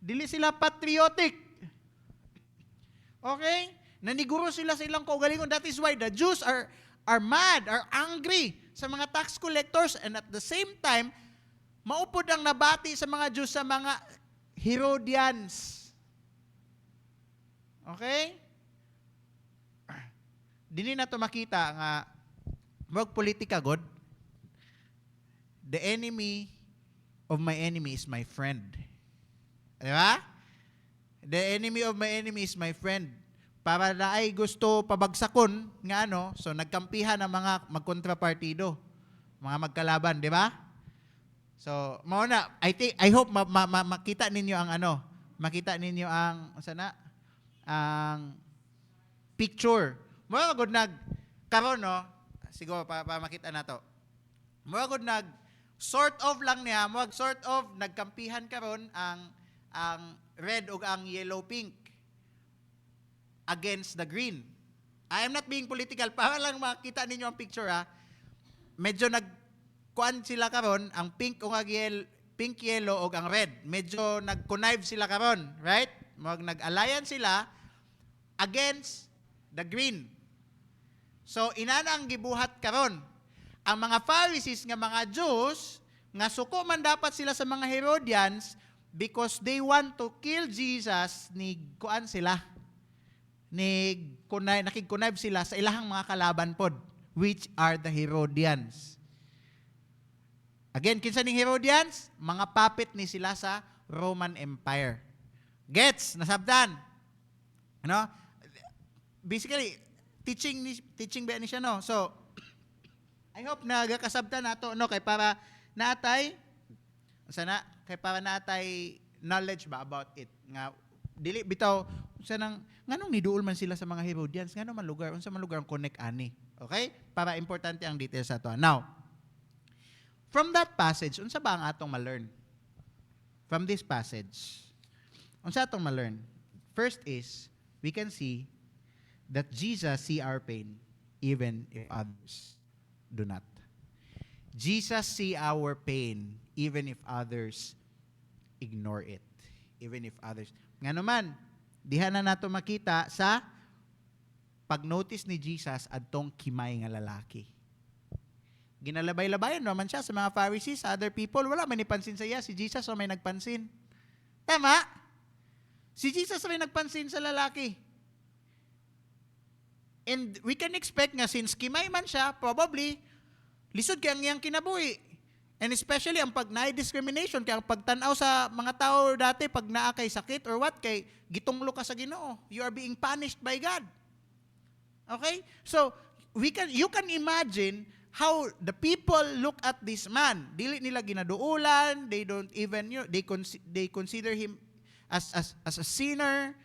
Dili sila patriotic. Okay? Naniguro sila sa ilang kaugalingon. That is why the Jews are mad, are angry sa mga tax collectors, and at the same time, maupod ang nabati sa mga Jews sa mga Herodians. Okay? Dili na to makita nga wag politika god. the enemy of my enemy is my friend. Di ba? The enemy of my enemy is my friend. Para na ay gusto pabagsakon nga ano, so nagkampihan ang mga magkontrapartido, mga magkalaban, di ba? So, mauna, I hope makita ninyo ang ano, makita ninyo ang sana ang picture. Mga good karon no, siguro para makita nato. Mga good sort of lang niya, sort of nagkampihan karon ang red ug ang yellow pink against the green. I am not being political, para lang makita ninyo ang picture ha. Medyo kuan sila karon, ang pink ug ang pink yellow ug ang red. Medyo nag-connive sila karon, right? Nag-alliance sila against the green. So inana ang gibuhat karon. Ang mga Pharisees nga mga Jews nga suko man dapat sila sa mga Herodians because they want to kill Jesus, ni kuan sila. Nakig-connive sila sa ilahang mga kalaban pod, which are the Herodians. Again, kinsa ning Herodians? Mga puppet ni sila sa Roman Empire. Gets? Nasabtan? Ano? Basically, teaching ba ni siya, no? So, I hope nagakasabtan nato, no? Kay para naatay, kay para naatay knowledge ba about it. Nga, dili bitaw, nganong niduol man sila sa mga Herodians, ngano man lugar, unsa man lugar ang connect ani. Okay? Para importante ang details sa to. Now, from that passage, unsa ba ang atong ma-learn? From this passage, unsa atong ma-learn? First is, we can see that Jesus see our pain even if others do not. Jesus see our pain even if others ignore it. Even if others. Nga naman, diha na nato makita sa pag-notice ni Jesus adtong kimay nga lalaki. Ginalabay-labayan naman siya sa mga Pharisees, sa other people. Wala may nipansin sa iya. Si Jesus o may nagpansin. Tama? Si Jesus may nagpansin sa lalaki. And we can expect nga since kimay man siya, probably, lisod kaya ang iyang kinabuhi. And especially ang pag discrimination, kaya ang pagtanaw sa mga tao dati, pag naa kay sakit or what, kay gitunglo ka sa Ginoo. You are being punished by God. Okay? So, you can imagine how the people look at this man. Dili nila ginaduulan, they don't even, they consider him as a sinner,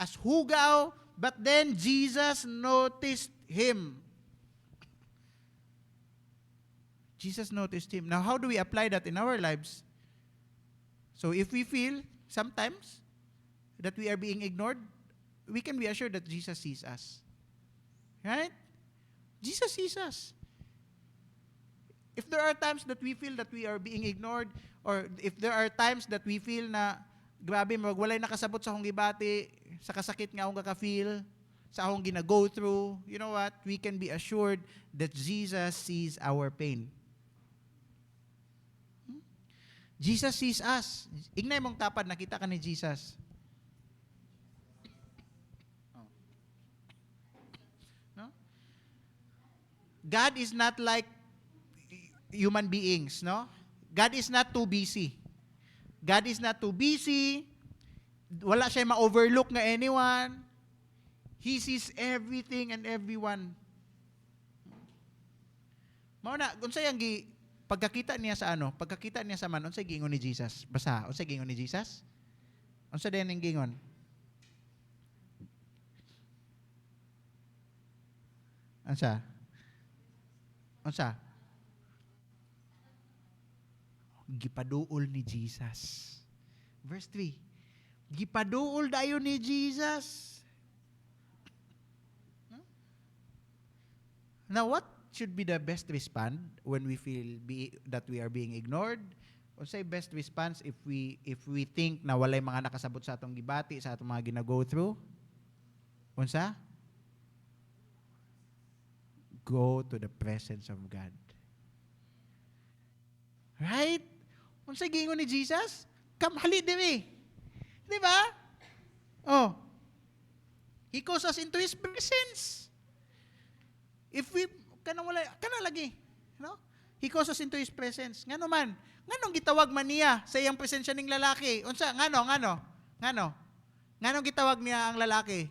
as hugaw, but then Jesus noticed him. Jesus noticed him. Now, how do we apply that in our lives? So, if we feel sometimes that we are being ignored, we can be assured that Jesus sees us. Right? Jesus sees us. If there are times that we feel that we are being ignored, or if there are times that we feel na, grabe, walay nakasabot sa akong gibati, sa kasakit nga akong kaka-feel, sa akong gina-go through, you know what? We can be assured that Jesus sees our pain. Jesus sees us. Ignay mong tapad, nakita ka ni Jesus. No? God is not like human beings, no? God is not too busy. God is not too busy. Wala siya ma-overlook nga anyone. He sees everything and everyone. Mao na, unsay ang pagkakita niya sa pagkakita niya sa man, unsay gingon ni Jesus? Basa, unsay gingon ni Jesus? Unsa din ang gingon? Unsa? Gipaduol ni Jesus. Verse 3. Gipaduol dayon ni Jesus. Now, what should be the best response when we feel that we are being ignored? Unsay best response if we think na walay mga nakasabot sa atong gibati, sa atong mga gina-go through? Unsa? Go to the presence of God. Right? Unsay gingon ni Jesus? Come, hali diri. Di ba? Oh. He calls us into His presence. If we, kana lagi. No? He calls us into His presence. Ngano man? Nganong gitawag man niya sa iyang presensya ning lalaki? Unsa? Ngano? Nganong gitawag niya ang lalaki?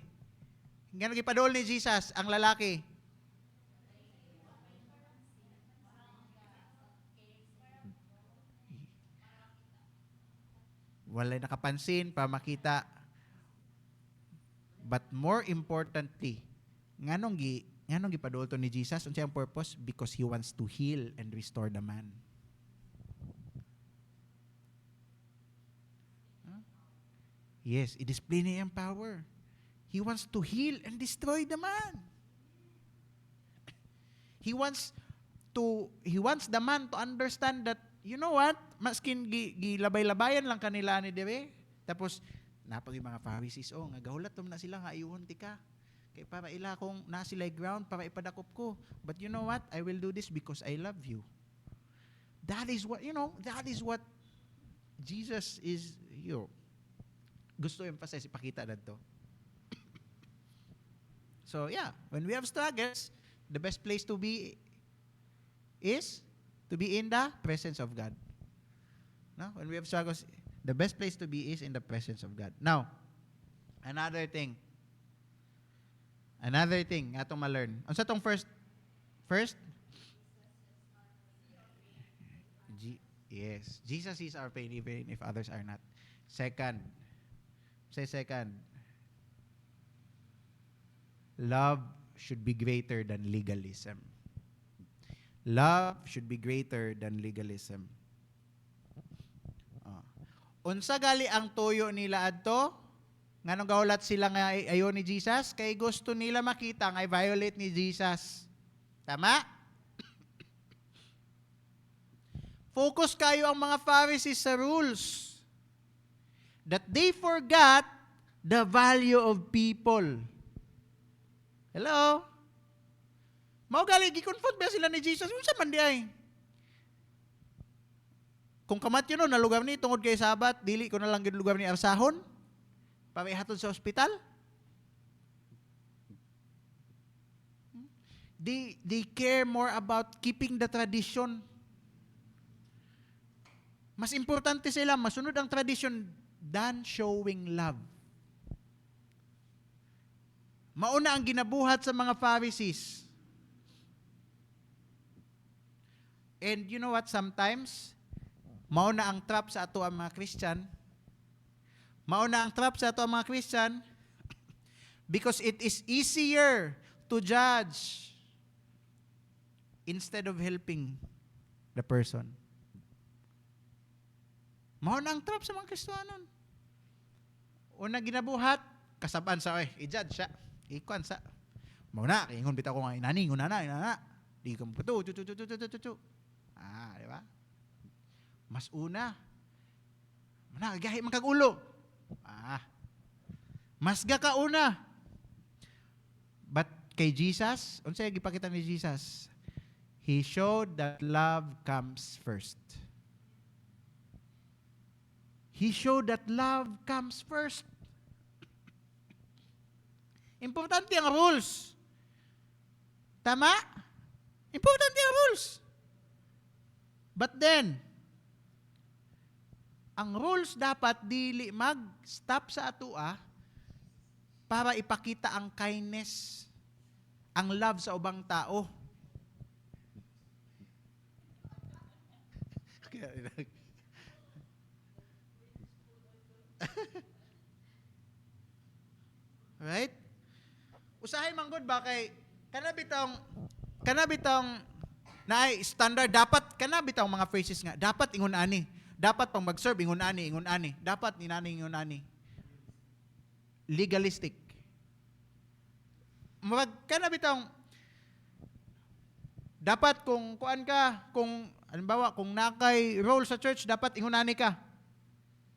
Nganong gipadol ni Jesus ang lalaki? Walay nakapansin para makita. But more importantly, nganong gipadol to ni Jesus? Unsa ang purpose? Because He wants to heal and restore the man. Huh? Yes, i-display niya ang power. He wants to heal and destroy the man. He wants the man to understand that, you know what? Maskin gilabay-labayan lang kanila ni dire. Tapos napag yung mga Pharisees, nga gahulat na sila nga ayuhon ti ka. Kay para ila kung na sila ground para ipadakop ko. But you know what? I will do this because I love you. That is what Jesus is, gusto emphasize, ipakita na to. So yeah, when we have struggles, the best place to be is to be in the presence of God. No? When we have struggles, the best place to be is in the presence of God. Now, another thing atong ma-learn. Unsa tong first? Yes, Jesus is our pain even if others are not. Second, love should be greater than legalism. Love should be greater than legalism. Unsa gali ang tuyo nila adto? Nganong gahulat sila nga ayo ni Jesus? Kay gusto nila makita nga i-violate ni Jesus. Tama? Focus kayo ang mga Pharisees sa rules. That they forgot the value of people. Hello? Mao gali gi-confront ba sila ni Jesus? Unsa man di ay? Kung kamat yun, na lugar ni tungod kay Sabat, dili ko na lang gid lugar ni arsahon para ihatod sa ospital. They care more about keeping the tradition. Mas importante sila masunod ang tradition than showing love. Mauna ang ginabuhat sa mga Pharisees. And you know what, sometimes, mauna ang trap sa ato ang mga Christian. Mauna ang trap sa ato ang mga Christian because it is easier to judge instead of helping the person. Mauna ang trap sa mga Kristiyanon. Una ginabuhat, kasaban sa, i-judge siya. Ikuan sa. Mauna, ingon bitaw ko nga inani. Di ka mo puto. Di ba? Mas una. Gahi man kag ulo. Mas gakauna. But kay Jesus, unsay gipakita ni Jesus? He showed that love comes first. He showed that love comes first. Importante ang rules. Tama? Importante ang rules. But then, ang rules dapat dili mag-stop sa atua para ipakita ang kindness, ang love sa ubang tao. Right? Usahay manggod ba kay kanabitong na standard dapat kanabitong mga phrases nga dapat ingon ani. Dapat pang mag-serve, ingon ani. Dapat ingon ani. Legalistic. Kana bitang dapat kung kuan ka, kung halimbawa kung nakay role sa church, dapat ingon ani ka.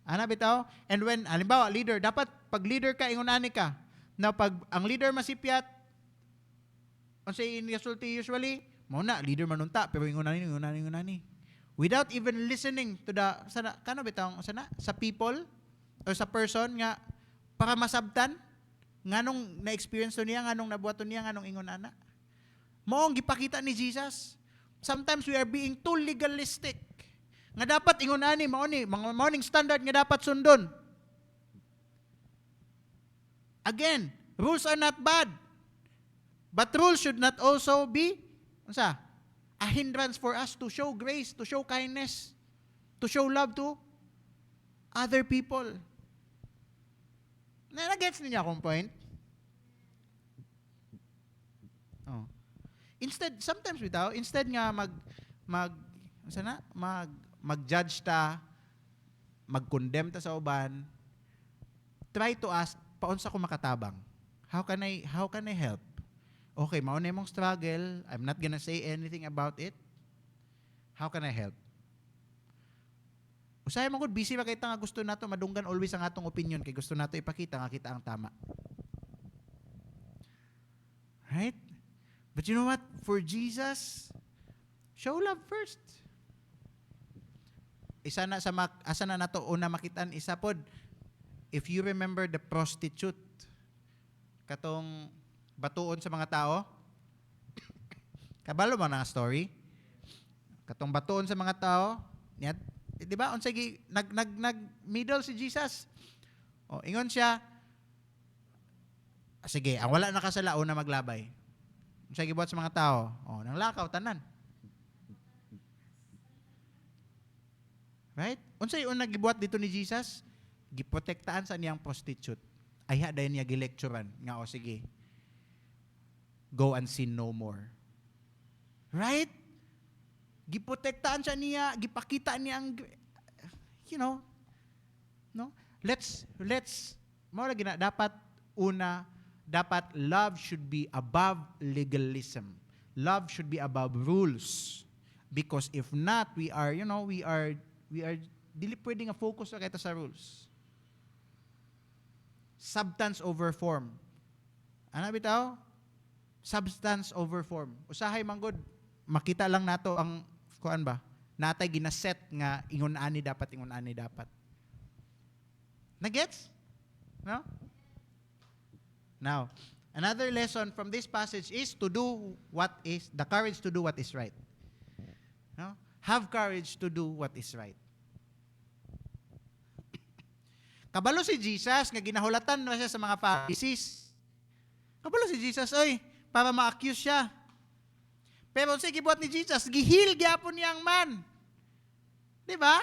Ana bitaw? And when halimbawa leader, dapat pag leader ka ingon ani ka. Na pag ang leader masipyat, unsay usually, mao na leader manunta pero ingon ani. Without even listening to the sa people or sa person nga para masabtan nganong na-experience to niya, nganong nabuhat to niya, nganong ingon ana. Mao ang gipakita ni Jesus. sometimes we are being too legalistic. Nga dapat ingon ani mao ni mga morning standard nga dapat sundon. Again, rules are not bad. But rules should not also be a hindrance for us to show grace, to show kindness, to show love to other people. Na-gets niya akong point? Oh. Instead, sometimes instead nga mag-judge ta, mag-condemn ta sa uban, try to ask, paunsa ko makatabang? How can I help? Okay, mao na imong struggle. I'm not gonna say anything about it. How can I help? Usahay man gud busy ba kay nga gusto nato madunggan always ang atong opinion kay gusto nato ipakita nga kita ang tama. Right? But you know what? For Jesus, show love first. Asa na nato una makitaan isa pod. If you remember the prostitute katong batuon sa mga tao. Kabalo ba na story? Katong batuon sa mga tao, niya, di ba? Unsay nag middle si Jesus. O ingon siya, sige, ang wala nakasala una maglabay. Unsay gibuhat sa mga tao? O nang lakaw tanan. Right? Unsay una gibuhat dito ni Jesus? Giprotektahan sa niyang prostitute. Ayha dayon niya gilecturean nga o sige. Go and sin no more. Right? Giprotektahan siya niya, gipakita niya ang, no? Let's dapat love should be above legalism. Love should be above rules. Because if not, we are dili pwedeng nga focus na kita sa rules. Substance over form. Ano bitaw? Substance over form. Usahay manggod, makita lang nato ang kuan ba? Natay ginaset nga ingon ani dapat. Nagets? No? Now, another lesson from this passage is the courage to do what is right. No? Have courage to do what is right. Kabalo si Jesus nga ginahulatan na siya sa mga Pharisees. Kabalo si Jesus, para ma-accuse siya. Pero sige buhat ni Jesus, gihil gyapon niya ang man. Di ba?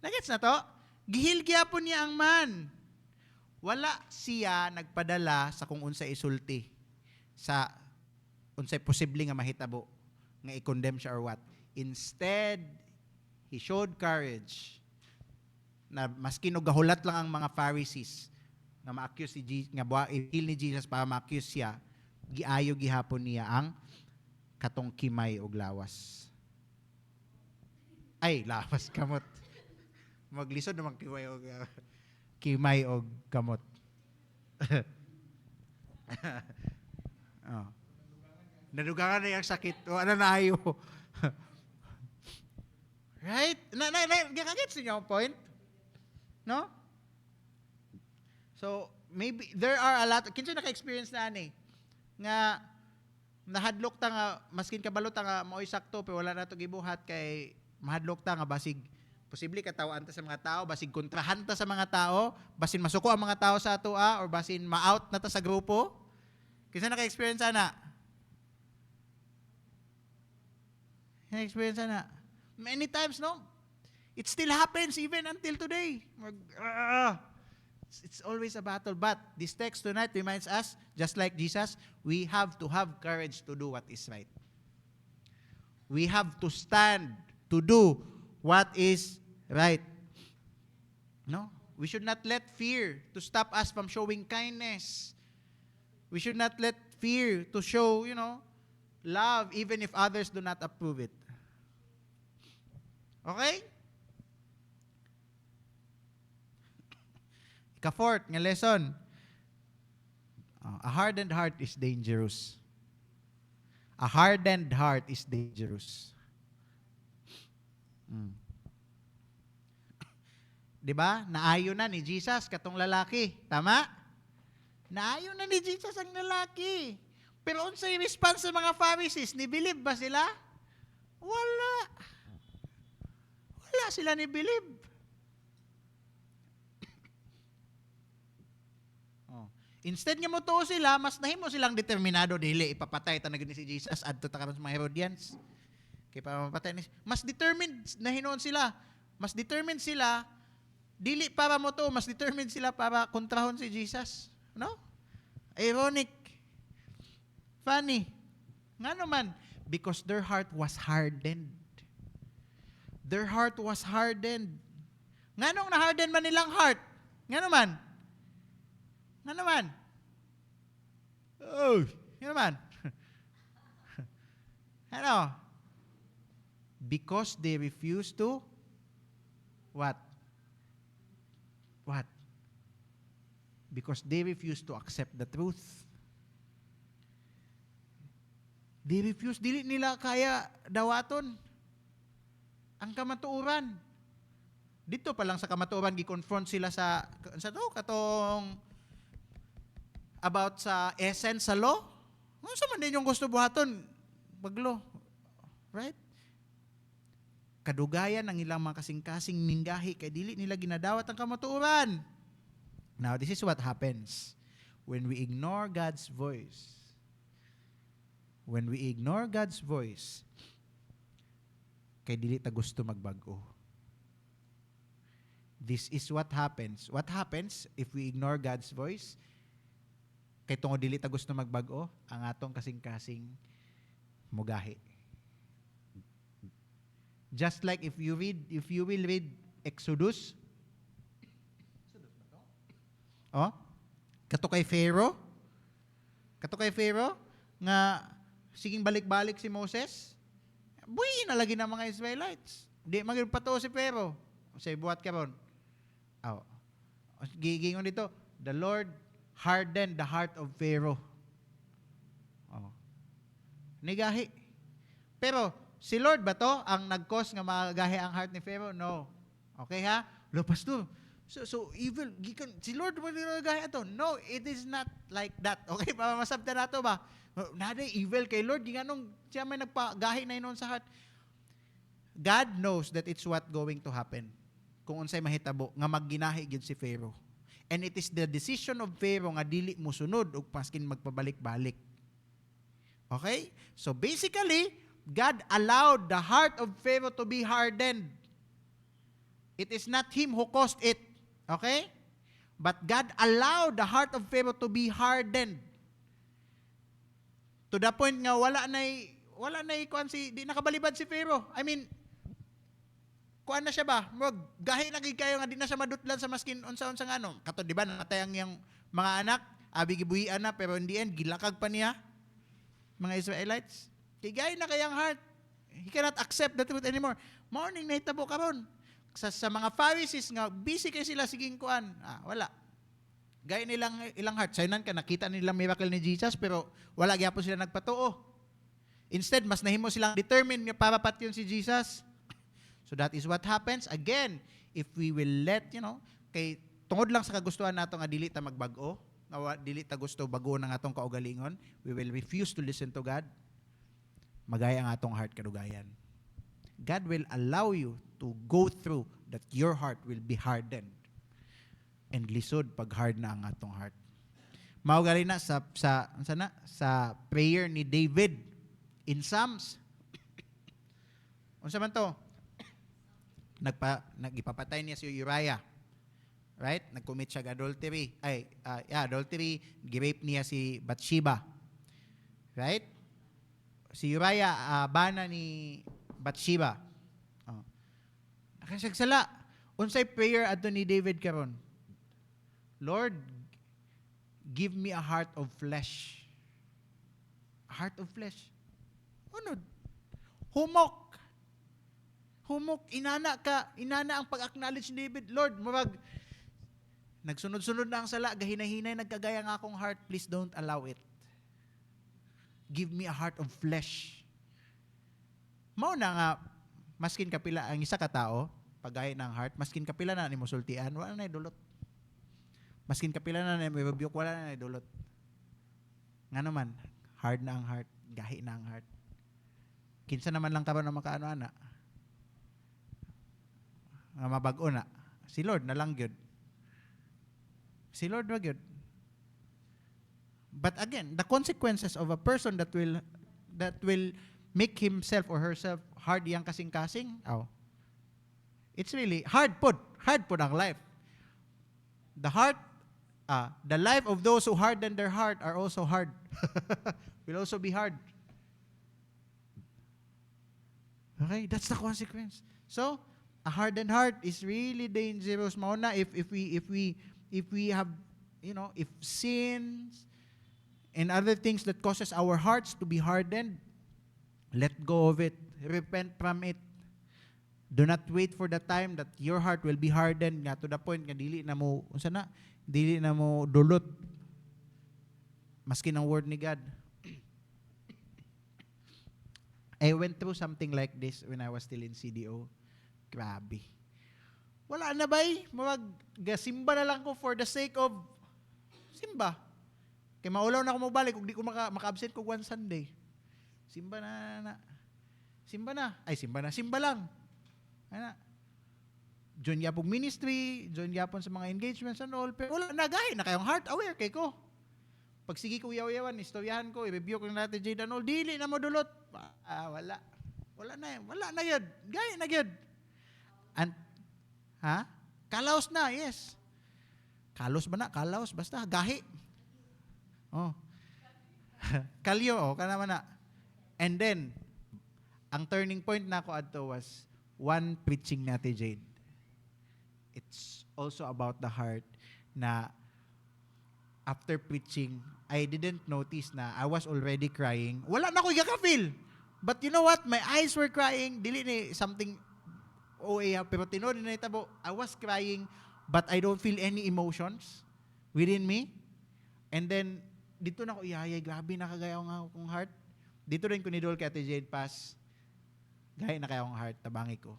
Nagets na to? Gihil gyapon niya ang man. Wala siya nagpadala sa kung unsay isulti sa unsay posible nga mahitabo nga i-condemn siya or what. Instead, he showed courage na maski no gahulat lang ang mga Pharisees nga ma-accuse si Jesus, nga i-kill ni Jesus para ma-accuse siya, giayo gihapon niya ang katong kimay og lawas. Ay, lawas kamot. Maglisod naman kimay og kamot. Oh. Nadugangan na yung sakit. O ano na ayo. Right? Gagagets niyo ang point? No? So, maybe, there are a lot, kinsa naka-experience na ani, nga, nahadlok ta nga, maskin kabalo ta nga, mao'y sakto, pero wala na ito gibuhat, kay, mahadlok ta nga, basig, posible katawaan ta sa mga tao, basig kontrahan ta sa mga tao, basin masuko ang mga tao sa ato, or basin ma-out na ta sa grupo. Kinsa naka-experience na? Na-experience na? Many times, no? It still happens even until today. It's always a battle. But this text tonight reminds us, just like Jesus, we have to have courage to do what is right. We have to stand to do what is right. No? We should not let fear to stop us from showing kindness. We should not let fear to show, love even if others do not approve it. Okay? Ika-fourth nga lesson. A hardened heart is dangerous. A hardened heart is dangerous. Diba? Naayo na ni Jesus katong lalaki. Tama? Naayo na ni Jesus ang lalaki. Pero unsay response sa mga Pharisees? Ni-believe ba sila? Wala. Wala sila ni believe. Oh. Instead nga mo tuo sila, mas nahimo silang determinado dili ipapatay ta na gani si Jesus adto ta karon sa mga Herodians. Kay para mapatay ni mas determined na hinuon sila. Mas determined sila dili para mo to, mas determined sila para kontrahon si Jesus. No? Ironic. Funny. Nga naman, because their heart was hardened. Their heart was hardened. Nga nung na-harden man nilang heart? Nga naman? Nga naman? Oh, nga naman? Ano? Because they refuse to what? What? Because they refuse to accept the truth. They refuse, dili nila kaya dawaton ang kamatuoran. Dito pa lang sa kamatuoran, gi-confront sila sa katong about sa essence sa law. Ano sa man din yung gusto buhaton? Pag-law. Right? Kadugayan ng ilang mga kasing-kasing minggahi kay dili nila ginadawat ang kamatuoran. Now, this is what happens when we ignore God's voice. When we ignore God's voice, kay dili ta gusto magbago. This is what happens. What happens if we ignore God's voice? Kay tungod dili ta gusto magbago, ang atong kasing-kasing mugahi. Just like if you will read Exodus, oh, kato kay Pharaoh nga siging balik-balik si Moses, buhi na lagi ng mga Israelites. Di magpatuo si Pharaoh. Say buhat ka ron. Oh. Gigingon dito, the Lord hardened the heart of Pharaoh. Oh. Nigahi. Pero si Lord ba to ang nag-cause nga magahi ang heart ni Pharaoh? No. Okay ha? Lo pastor. So evil si Lord mo nagahi ato? No, it is not like that. Okay, masabta nato ba? Naday evil kay Lord, ginganong siya may nagpagahi na inon sa heart. God knows that it's what going to happen. Kung unsay mahitabo nga magginahi gyud si Pharaoh. And it is the decision of Pharaoh nga dili mo sunod ug paskin magpabalik-balik. Okay? So basically, God allowed the heart of Pharaoh to be hardened. It is not him who caused it. Okay? But God allowed the heart of Pharaoh to be hardened. To the point nga wala na kuan si di nakabalibad si Pharaoh. I mean, kuan na siya ba? Gahi na gid kayo nga di na siya madutlan sa maskin unsa-unsa nga ano. Kato di ba natay ang yang mga anak, abi gibuhian na pero in the end gilakag pa niya mga Israelites. Kay na kayang heart. He cannot accept the truth anymore. Morning na hitabo karon. Sa mga Pharisees nga busy kay sila siging kuan. Wala. Gaya nilang ilang heart. Saynan ka nakita nilang miracle ni Jesus pero wala gyapon sila nagpatuo. Instead mas nahimo silang determined nga para patyon si Jesus. So that is what happens again if we will let, kay tungod lang sa kagustuhan nato nga dili ta magbag-o, nga dili ta gusto bago ng atong kaugalingon, we will refuse to listen to God. Magaya ang atong heart kadugayan. God will allow you to go through that your heart will be hardened. And lisod pag hard na ang atong heart. Mao gali na sa prayer ni David in Psalms. Unsa man to? Nagipapatay niya si Uriah. Right? Nag-commit siya adultery. Adultery, girape niya si Bathsheba. Right? Si Uriah bana ni Bathsheba. Nakasagsala. Unsay prayer adto ni David karon? Lord, give me a heart of flesh. A heart of flesh. Ano? Humok. Inana ang pag-acknowledge ni David. Lord, nagsunod-sunod na ang sala, gahinahinay, nagkagaya ng akong heart, please don't allow it. Give me a heart of flesh. Mao na nga, maskin kapila, ang isa ka tao, pagaya ng heart, maskin kapila na ni musultian, wala na idulot. Maskin kapila na ni rebuke, wala na idulot. Nga naman, hard na ang heart, gahi na ang heart. Kinsa naman lang karon na makaano ana. Nga mabag-o na. Si Lord na lang gyud. Si Lord na gyud. But again, the consequences of a person that will make himself or herself hard yang kasing-kasing, it's really hard put ang life. The life of those who harden their heart are also hard. Will also be hard. Okay, that's the consequence. So, a hardened heart is really dangerous. Mauna if we have, if sins and other things that causes our hearts to be hardened, let go of it. Repent from it. Do not wait for the time that your heart will be hardened nga to the point nga dili na mo dulot maski ng word ni God. I went through something like this when I was still in CDO. Grabe. Wala na ba'y? Simba na lang ko for the sake of simba. Kaya maulaw na ako mabalik kung di ko maka-absent ko one Sunday. Simba na. Simba lang. Ana. Join yapong ministry, join yapon sa mga engagements and all, pero wala na, gahi na kayong heart aware kay ko. Pag sige ko yaw-yawan, istoryahan ko, i-review ko natin Jade and all, dili na mo dulot. Wala. Wala na yun. Gahi na yun. And, Kalaos na, yes. Kalos ba na? Kalaos, basta, gahi. Oh. Kalyo, kanama na. And then, ang turning point na ako adto was one preaching natin Jade. It's also about the heart na after preaching, I didn't notice na I was already crying. Wala na ko ka-feel. But you know what? My eyes were crying. Dili ni something OA, pero tinod na itabo. I was crying, but I don't feel any emotions within me. And then, dito na ko, grabe nakagayaw nga akong heart. Dito rin ko nidol kay Ate Jade Pass. Gaya na kayong heart, tabangi ko.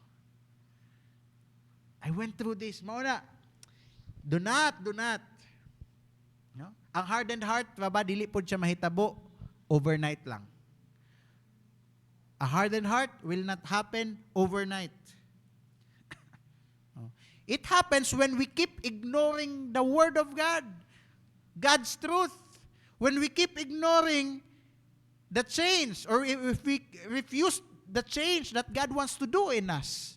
I went through this. Mauna, do not. No? Ang hardened heart, dili po siya mahitabo overnight lang. A hardened heart will not happen overnight. It happens when we keep ignoring the Word of God, God's truth. When we keep ignoring the change, or if we refuse the change that God wants to do in us.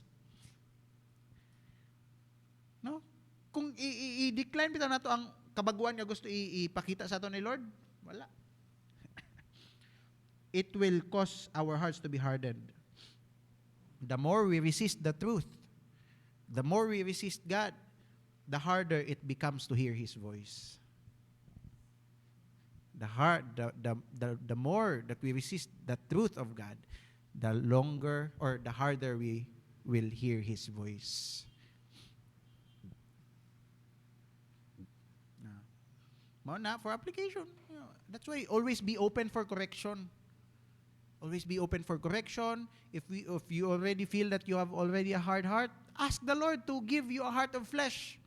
No? Kung i-decline bitaw nato ang kabaguan nga gusto ipakita sa ato ni Lord, wala. It will cause our hearts to be hardened. The more we resist the truth, the more we resist God, the harder it becomes to hear His voice. The more that we resist the truth of God, the longer or the harder we will hear His voice. Now, for application, that's why always be open for correction. Always be open for correction. If you already feel that you have already a hard heart, ask the Lord to give you a heart of flesh.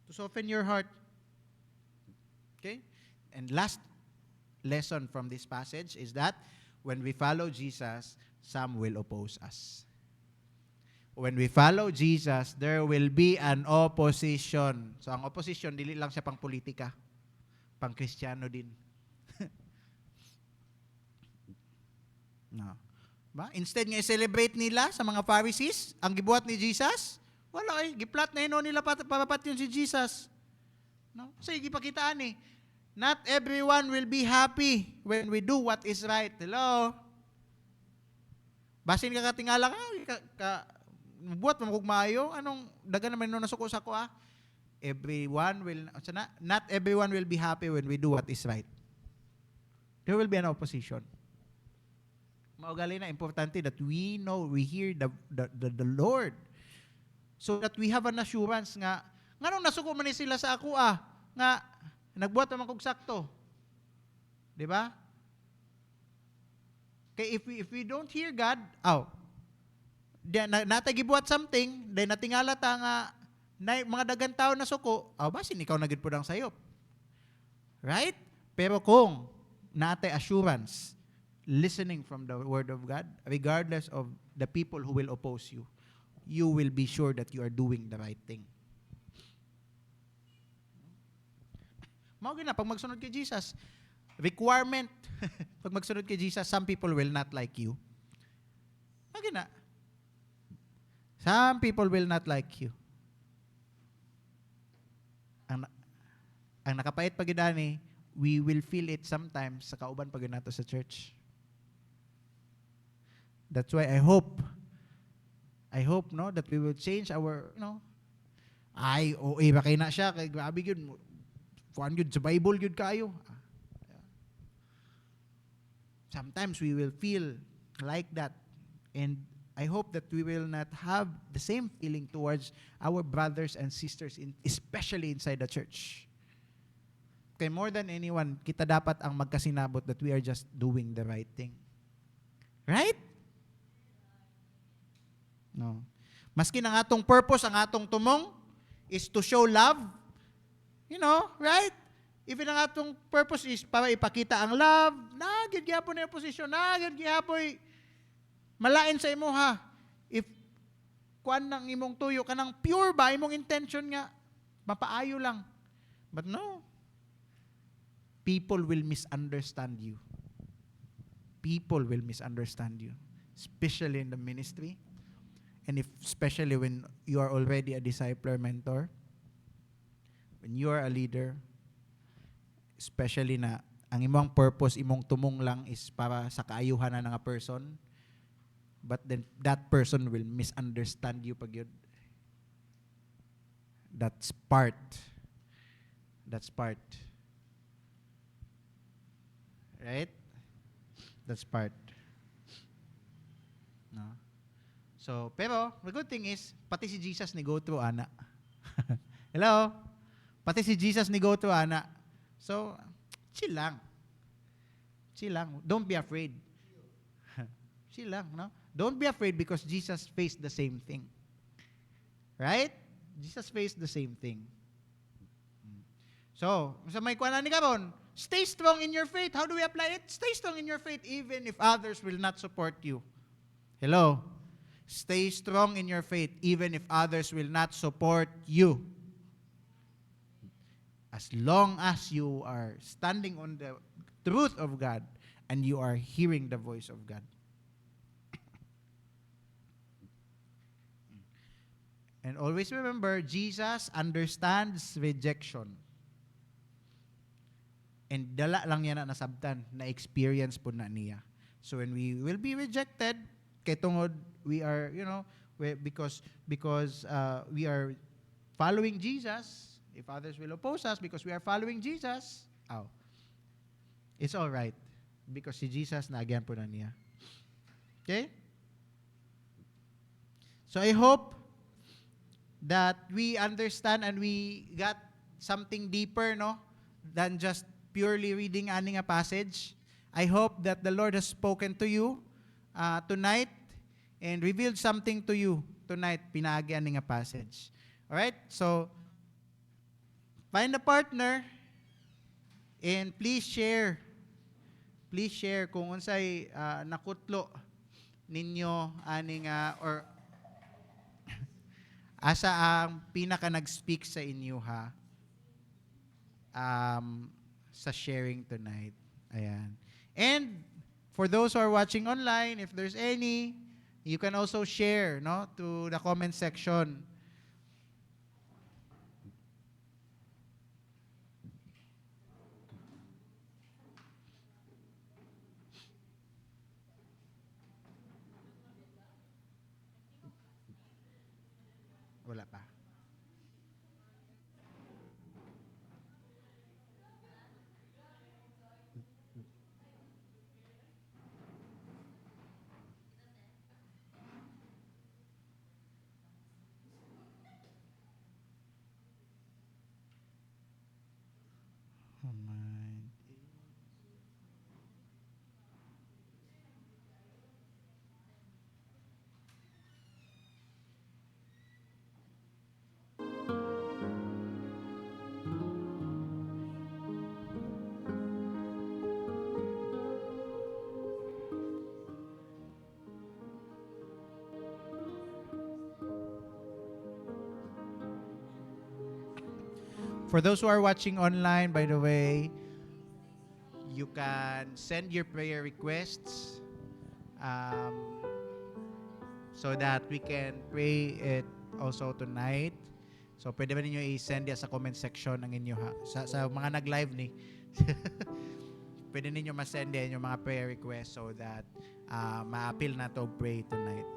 To soften your heart. Okay? And last lesson from this passage is that when we follow Jesus, some will oppose us. When we follow Jesus, there will be an opposition. So ang opposition, dili lang siya pang politika, pang Kristiyano din. No. Ba? Instead nga i-celebrate nila sa mga Pharisees, ang gibuhat ni Jesus, wala giplat na ino nila papapat yun si Jesus. No? So gipakitaan eh. Not everyone will be happy when we do what is right. Hello? Basin ka katingala ka buhat mo maayo, anong dagan naman no nasuko sa ko not everyone will be happy when we do what is right. There will be an opposition. Maugali na importante that we know, we hear the Lord, so that we have an assurance nga nganong nasuko man ni sila sa ako nga nagbuhat man kog sakto. Di ba? Kay if we don't hear God, natay gibuhat something, then natingala ta nga mga dagan tao na suko, basin ikaw na gid pud ang sayop. Right? Pero kung natay assurance, listening from the Word of God, regardless of the people who will oppose you, you will be sure that you are doing the right thing. Mao gina pag magsunod kay Jesus, requirement pag magsunod kay Jesus, some people will not like you. Mao gina. Some people will not like you. Ang nakapait pag gidani, we will feel it sometimes sa kauban pag nato sa church. That's why I hope no that we will change our, ay OA ba kay na siya kay grabe gyud kuan gyud sa Bible gyud kayo. Sometimes we will feel like that, and I hope that we will not have the same feeling towards our brothers and sisters especially inside the church. Kay more than anyone, kita dapat ang magkasinabot that we are just doing the right thing. Right? No. Maski ang atong purpose, ang atong tumong is to show love. Right? Even ang atong purpose is para ipakita ang love, nagid gyapon na yung posisyon, nagid gyapon malain sa imo ha. If kuan nang imong tuyo kanang pure ba imong intention nga mapaayo lang. But no. People will misunderstand you. People will misunderstand you, especially in the ministry. And especially when you are already a discipler mentor, when you are a leader, especially na ang imong purpose, imong tumong lang is para sa kaayuhan na nga person, but then that person will misunderstand you pag yun. That's part. Right? That's part. No? So, pero, the good thing is, pati si Jesus ni go through ana. Hello? Pati si Jesus ni go through ana. So, chill lang. Don't be afraid. Chill lang, no? Don't be afraid because Jesus faced the same thing. Right? Jesus faced the same thing. So, sa may kuwanan ni karon, stay strong in your faith. How do we apply it? Stay strong in your faith even if others will not support you. Hello? Stay strong in your faith even if others will not support you. As long as you are standing on the truth of God and you are hearing the voice of God. And always remember, Jesus understands rejection. And dala lang yan na nasabtan, na experience po na niya. So when we will be rejected, kay tungod, we are, because we are following Jesus, if others will oppose us because we are following Jesus, it's all right. Because si Jesus, naagyan po na niya. Okay? So I hope that we understand and we got something deeper, than just purely reading ani nga passage. I hope that the Lord has spoken to you tonight and revealed something to you tonight, pinaagi ani nga passage. Alright? So, find a partner and please share. Please share kung unsay nakutlo ninyo ani nga or asa ang pinaka nag-speak sa inyo ha. Sa sharing tonight. Ayan. And for those who are watching online, if there's any, you can also share, to the comment section. Wala pa. For those who are watching online, by the way, you can send your prayer requests so that we can pray it also tonight. So, pwede ba ninyo i-send yan sa comment section ng inyo sa mga nag-live ni. Pwede ninyo ma-send yan yung mga prayer requests so that ma-appeal na to pray tonight.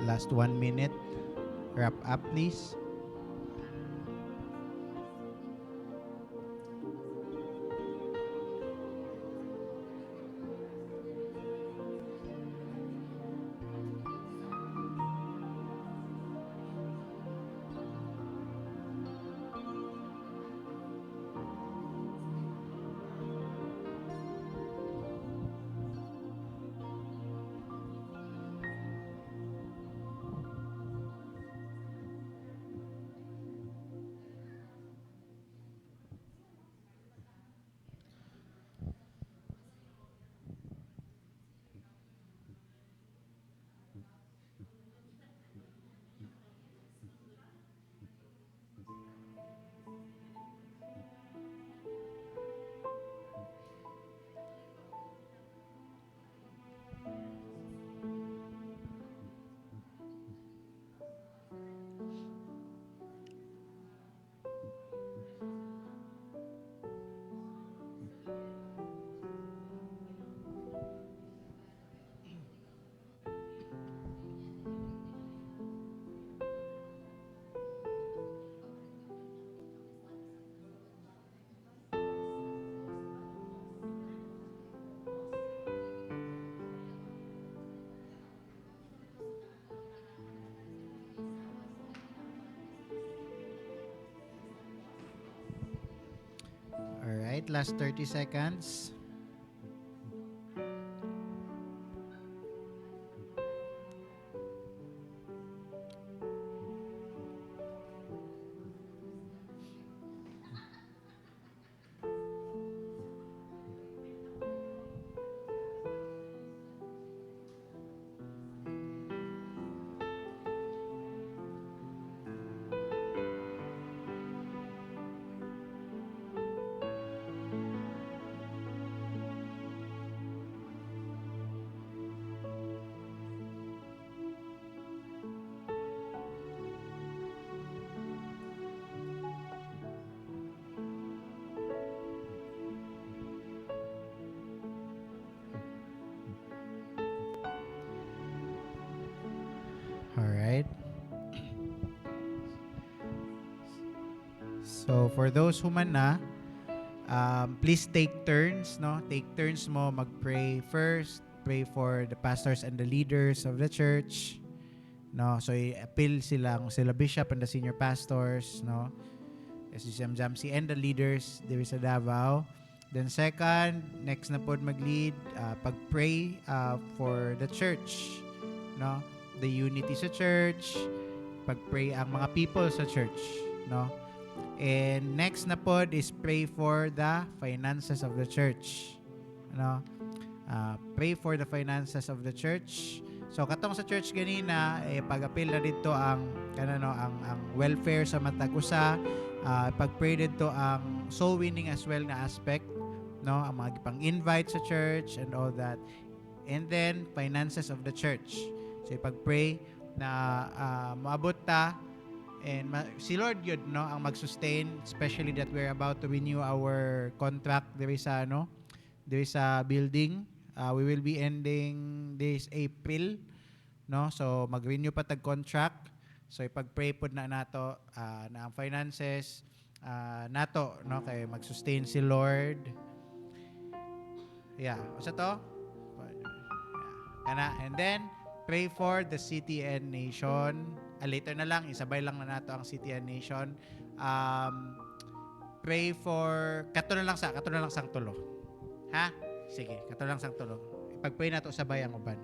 last 1 minute. Wrap up, please. All right, last 30 seconds. All right. So for those who man na, please take turns, no? Take turns mo mag-pray first. Pray for the pastors and the leaders of the church, no? So i-appeal sila, kung sila bishop and the senior pastors, no? Si Jamsi and the leaders there sa Davao. Then second, next na pod mag-lead, pag-pray for the church, no? The unity sa church, pag-pray ang mga people sa church, no? And next na pod is pray for the finances of the church, no? Pray for the finances of the church. So katong sa church ganina pag-apil na dito ang ang welfare sa matag usa, pag-pray dito ang soul winning as well nga aspect, no? Ang mga pang-invite sa church and all that. And then finances of the church. So pag-pray na maabot ta and si Lord yun, no, ang mag-sustain, especially that we're about to renew our contract there is a building. We will be ending this April, no? So mag-renew pa tag contract. So ipag-pray pod na nato na ang finances nato, no, kay mag-sustain si Lord. Yeah, usa to? Kana, and then pray for the city and nation. Later na lang, isabay lang na nato ang city and nation. Pray for kato na lang sang tulo. Ha? Sige, kato lang sang tulo. Ipag-pray nato sabay ang uban.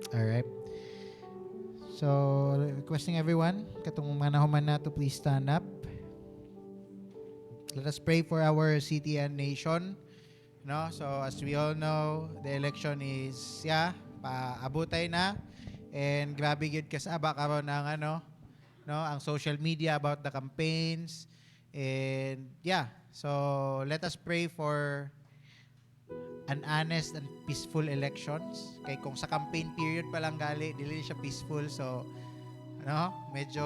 Alright. So, requesting everyone, katong mga nahuman na to please stand up. Let us pray for our city and nation. No? So, as we all know, the election is, paabutay na. And grabe yun kasaba karon ng ang social media about the campaigns. And so let us pray for an honest and peaceful elections. Kay kung sa campaign period pa lang gali, dili siya peaceful. So, medyo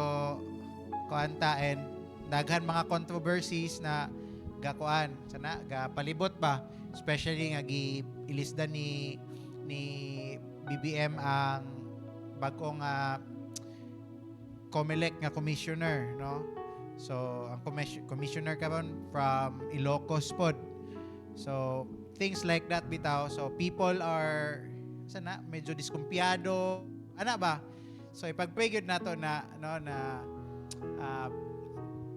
kuanta and daghan mga controversies na gakuan sana gapalibot ba, especially nga giilisdan ni BBM ang bagong COMELEC nga commissioner, no? So ang commissioner karon from Ilocos pod. So things like that bitaw. So people are medyo diskumpiyado ana ba. So ipag-pray gyud nato na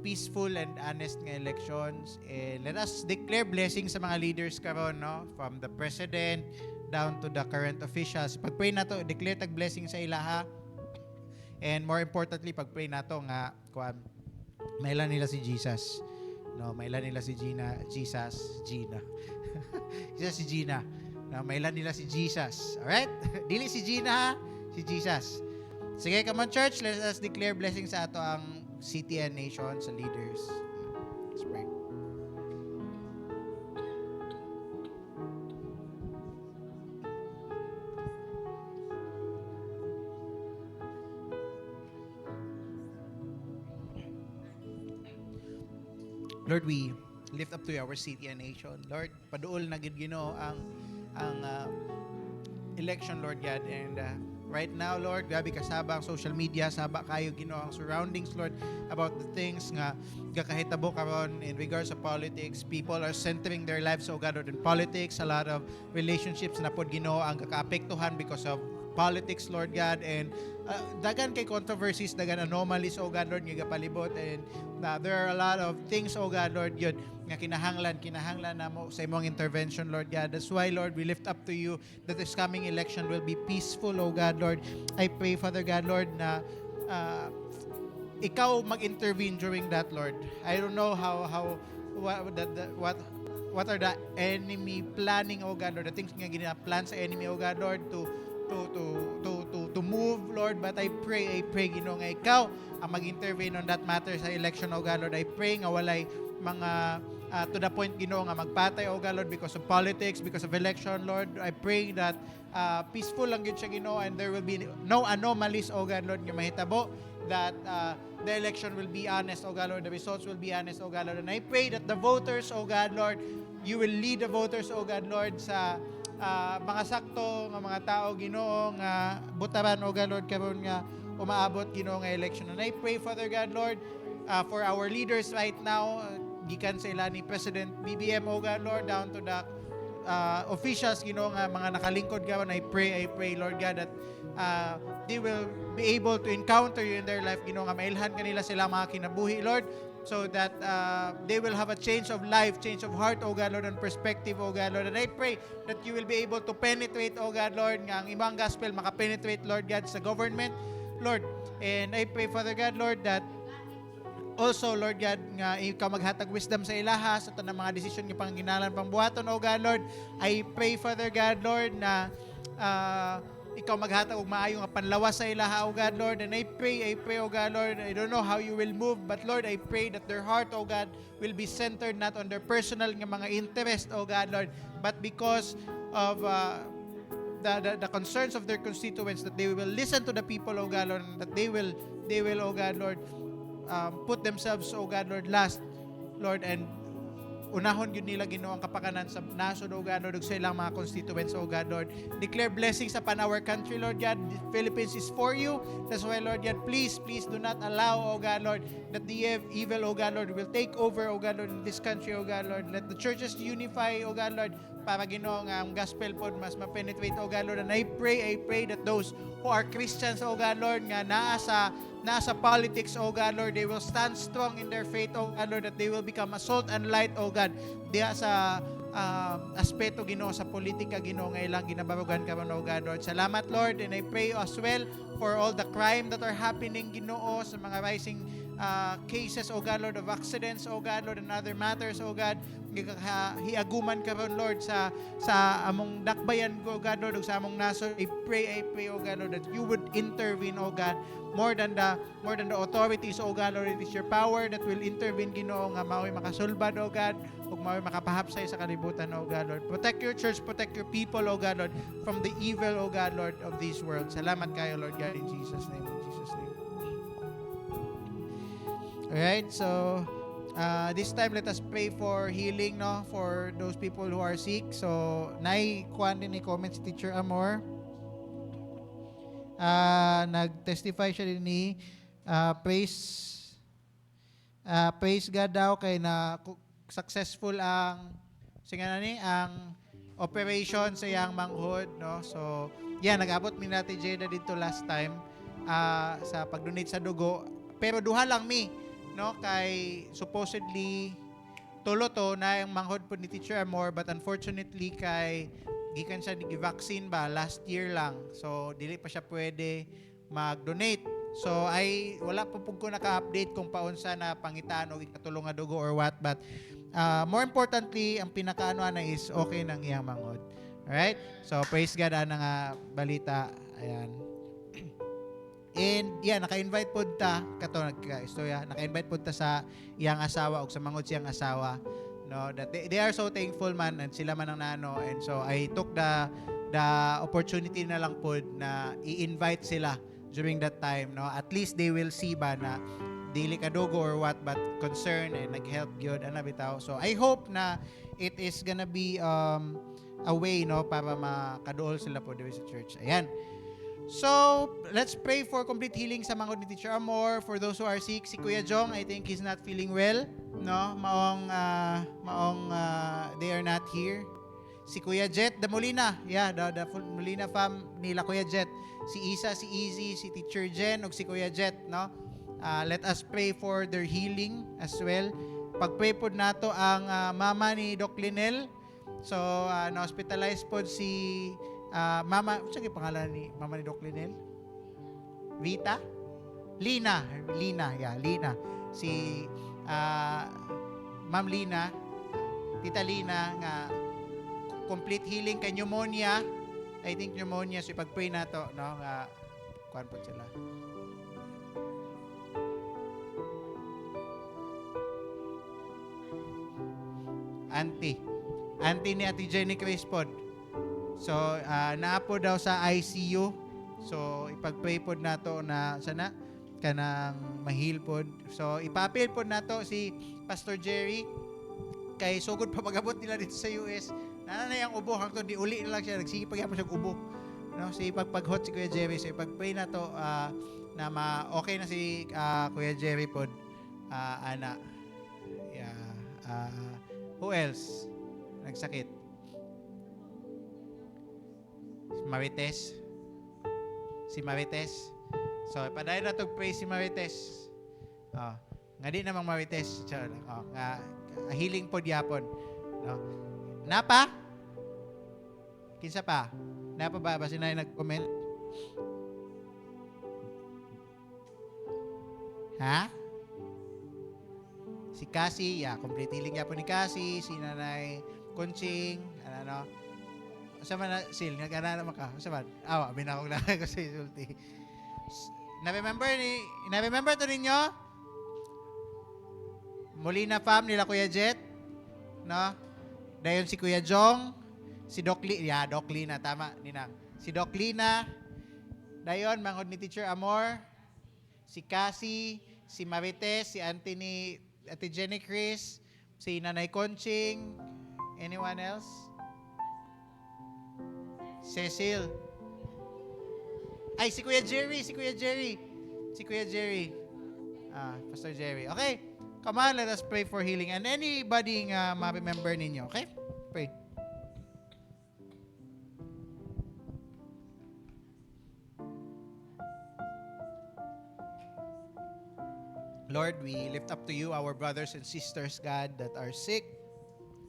peaceful and honest nga elections, and let us declare blessings sa mga leaders karon, no, from the president down to the current officials. Pag-pray nato, declare tag blessing sa ilaha, and more importantly, pag-pray nato nga mailan nila si Jesus, no, mailan nila si Gina si Gina, no, mailan nila si Jesus. Alright? Dili si Gina, si Jesus. Sige, come on church, let us declare blessings sa ato ang city and nation, sa leaders. Let's pray. Lord, we lift up to you our city and nation. Lord, paduol na gid Ginoo ang election, Lord God, and right now, Lord, grabe kasaba ang social media, saba kayo Ginoo ang surroundings, Lord, about the things nga gakahitabo karon in regards to politics. People are centering their lives, oh God, in politics. A lot of relationships na pod Ginoo ang kakaapektuhan because of politics, Lord God, and dagan kay controversies, dagan anomalies, oh God, Lord, nga gapalibot, and there are a lot of things, oh God, Lord, yun nga kinahanglan na mo sa imong intervention, Lord God. That's why, Lord, we lift up to you that this coming election will be peaceful, oh God, Lord. I pray, Father God, Lord, na ikaw mag-intervene during that, Lord. I don't know what are the enemy planning, oh God, Lord, the things nga gina-plan sa enemy, oh God, Lord, to move, Lord, but I pray Ginoo nga ikaw ang mag-intervene on that matter sa election, oh God, Lord. I pray nga walay mga to the point Ginoo nga magpatay, oh God, Lord, because of politics, because of election, Lord. I pray that peaceful lang yun siya Ginoo, and there will be no anomalies, oh God, Lord, nga mahitabo, that the election will be honest, oh God, Lord, the results will be honest, oh God, Lord. And I pray that the voters, oh God, Lord, you will lead the voters, oh God, Lord, sa mga sakto nga mga tao Ginoo nga butaran, oh God, Lord, karon nga umaabot Ginoo nga election. And I pray, Father God, Lord, for our leaders right now, gikan sa ila ni President BBM, oh God, Lord, down to the officials Ginoo nga mga nakalingkod karon. I pray, Lord God, that they will be able to encounter you in their life Ginoo nga mailhan kanila sila mga kinabuhi, Lord, so that they will have a change of life, change of heart, oh God, Lord, and perspective, oh God, Lord. And I pray that you will be able to penetrate, oh God, Lord, nga ang ibang gospel makapenetrate, Lord God, sa government, Lord. And I pray, Father God, Lord, that also, Lord God, nga ikaw maghatag wisdom sa ilaha sa tanang mga desisyon nga panginalan pangbuhaton, oh God, Lord. I pray, Father God, Lord, na ikaw maghatag og maayo nga panlawas sa ilaha, oh God, Lord. And I pray, oh God, Lord, I don't know how you will move, but Lord, I pray that their heart, oh God, will be centered not on their personal nga mga interest, oh God, Lord, but because of the concerns of their constituents, that they will listen to the people, oh God, Lord, and that they will, oh God, Lord, put themselves, oh God, Lord, last, Lord, and unahon yun nila Ginoo ang kapakanan sa nasod, oh God, Lord, ug sa ilang mga constituents, oh God, Lord. Declare blessings upon our country, Lord God. The Philippines is for you. That's why, Lord God, please do not allow, oh God, Lord, that the evil, oh God, Lord, will take over, oh God, Lord, in this country, oh God, Lord. Let the churches unify, oh God, Lord, para Ginoo nga ang gospel pod mas ma-penetrate, oh God, Lord. And I pray that those who are Christians, oh God, Lord, nga nasa politics, oh God, Lord, they will stand strong in their faith, oh God, Lord, that they will become a salt and light, oh God, diya sa aspeto, Ginoo, sa politika, Ginoo, nga ilang ginabarugan ka man, O God, Lord. Salamat, Lord, and I pray as well for all the crime that are happening, Ginoo, sa mga rising cases, O God, Lord, of accidents, O God, Lord, and other matters, O God. Hiaguman ka ron, Lord, sa among dakbayan, O God, Lord, ug sa among nasod. I pray, O God, Lord, that you would intervene, O God, more than the authorities, O God, Lord. It is your power that will intervene, Ginoo, nga mao'y makasulbad, O God, ug mao'y makapahapsay sa kalibutan, O God, Lord. Protect your church, protect your people, O God, Lord, from the evil, O God, Lord, of this world. Salamat kayo, Lord God, in Jesus' name. In Jesus' name. Alright, so this time let us pray for healing, no, for those people who are sick. So kuan din ni comment si Teacher Amor. Nag-testify siya din ni praise God daw kay na successful ang ang operation sa iyang manghod, no. So nag-abot mi natin Jada dito last time sa pag-donate sa dugo, pero duha lang mi, no, kay supposedly tulo to na yung manghod po ni Teacher Amor, but unfortunately kay gikan siya gi-vaccine ba last year lang, so dili pa siya pwede mag-donate. So wala pa pug ko naka-update kung paunsa na pangitaan o ikatulong nga dugo or what, but more importantly ang pinakaano na is okay nang iyang manghod. Alright, so praise God na nga balita. Ayan. And naka-invite po ta kato nagka-istorya, naka-invite po ta sa iyang asawa o sa mangod siyang asawa, no, that they are so thankful man, and sila man ang nano, and so I took the opportunity na lang po na i-invite sila during that time, no. At least they will see ba na dili kadugo or what, but concern and nag-help gyud ana bitaw. So I hope na it is gonna be a way, no, para makaduol sila po dito sa church. Ayan. So, let's pray for complete healing sa mangod ni Teacher Amor. For those who are sick, si Kuya Jong, I think he's not feeling well, no? They are not here. Si Kuya Jet, the Molina, the Molina fam nila Kuya Jet. Si Isa, si Easy, si Teacher Jen, ug si Kuya Jet, no? Let us pray for their healing as well. Pag-pray po nato ang mama ni Doc Linel. So, na-hospitalize po si mama, sige pangalan ni mama ni Doc Linel? Vita? Lina. Si Ma'am Lina, Tita Lina, nga complete healing kay pneumonia. I think pneumonia, so ipag-pray na to, no, nga kuhan po sila. Auntie ni Ate Jenny Crispod. So, naapo daw sa ICU. So, ipag-pray pod nato na sana kanang mahil pod. So, ipapil pod nato si Pastor Jerry kay sugod pa magabot nila dito sa US. Nana na yung ubo hangtod di uli na lang siya, nagsige pagyapon siya ubo. No, si ipagpaghot si Kuya Jerry. So, ipag-pray nato na okay na si Kuya Jerry pod. Ana. Who else nagsakit? Si Marites. So, padayon na to pray si Marites. Nga di namang Marites. Nga healing po diapon. No? Napa? Kinsa pa? Napa ba? Basta na nag-comment? Ha? Si Cassie, complete healing yapon ni Cassie. Si Nanay Kunching, sa man na sil nagana naman ka sa man binakog lang ko sa isulti. Na-remember to ninyo Molina fam nila Kuya Jet, no, dayon si Kuya Jong, si Doc Lina tama ninang, si Doc Lina, dayon mangod ni Teacher Amor, si Cassie, si Marites, si Ate Jenny Chris, si Nanay Conching, anyone else? Cecil. Ay, si Kuya Jerry. Pastor Jerry. Okay. Come on, let us pray for healing. And anybody nga ma-remember ninyo, okay? Pray. Lord, we lift up to you our brothers and sisters, God, that are sick.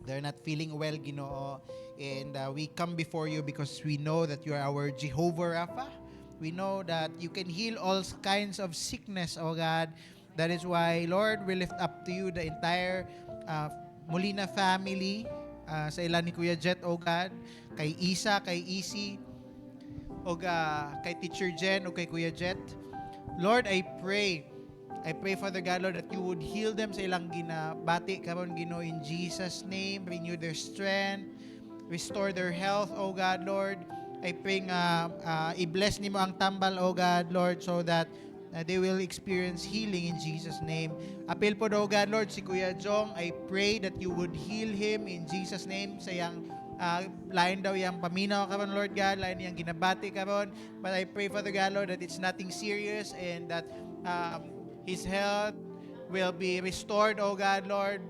they're not feeling well, Ginoo. And we come before you because we know that you are our Jehovah Rapha. We know that you can heal all kinds of sickness, oh God. That is why, Lord, we lift up to you the entire Molina family, sa ilan ni Kuya Jet, oh God, kay Isa, kay Isi, o kay Teacher Jen, o kay Kuya Jet. Lord, I pray, Father God, Lord, that you would heal them sa ilang ginabati karon, Ginoo, in Jesus' name. Renew their strength, restore their health, oh God, Lord. I pray nga i-bless nimo ang tambal, oh God, Lord, so that they will experience healing in Jesus' name. Appeal po, oh God, Lord, si Kuya Jong, I pray that you would heal him in Jesus' name. Sa yang lain daw yung paminaw karon, Lord God, lain yung ginabati karon. But I pray, Father God, Lord, that it's nothing serious and that his health will be restored, oh God, Lord,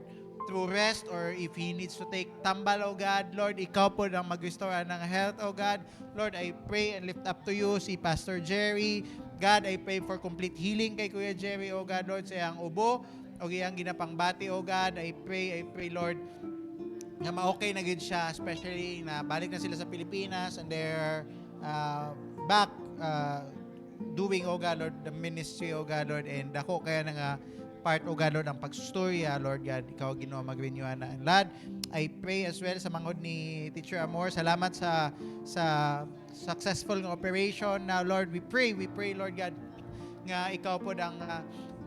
through rest, or if he needs to take tambal, oh God, Lord, ikaw po ang mag-restore ng health, oh God. Lord, I pray and lift up to you si Pastor Jerry. God, I pray for complete healing kay Kuya Jerry, oh God, Lord, sa iyang ubo, o iyang ginapangbati, oh God. I pray, Lord, nga ma-okay na gid siya, especially na balik na sila sa Pilipinas and they're back doing, oh God, Lord, the ministry, oh God, Lord, and ako kaya na nga part, oh God, Lord, ang pagsustorya, Lord God, ikaw, Ginoo, mag-renewan na. And Lord, I pray as well sa mangod ni Teacher Amor. Salamat sa successful ng operation. Now, Lord, we pray, Lord God, nga ikaw po ang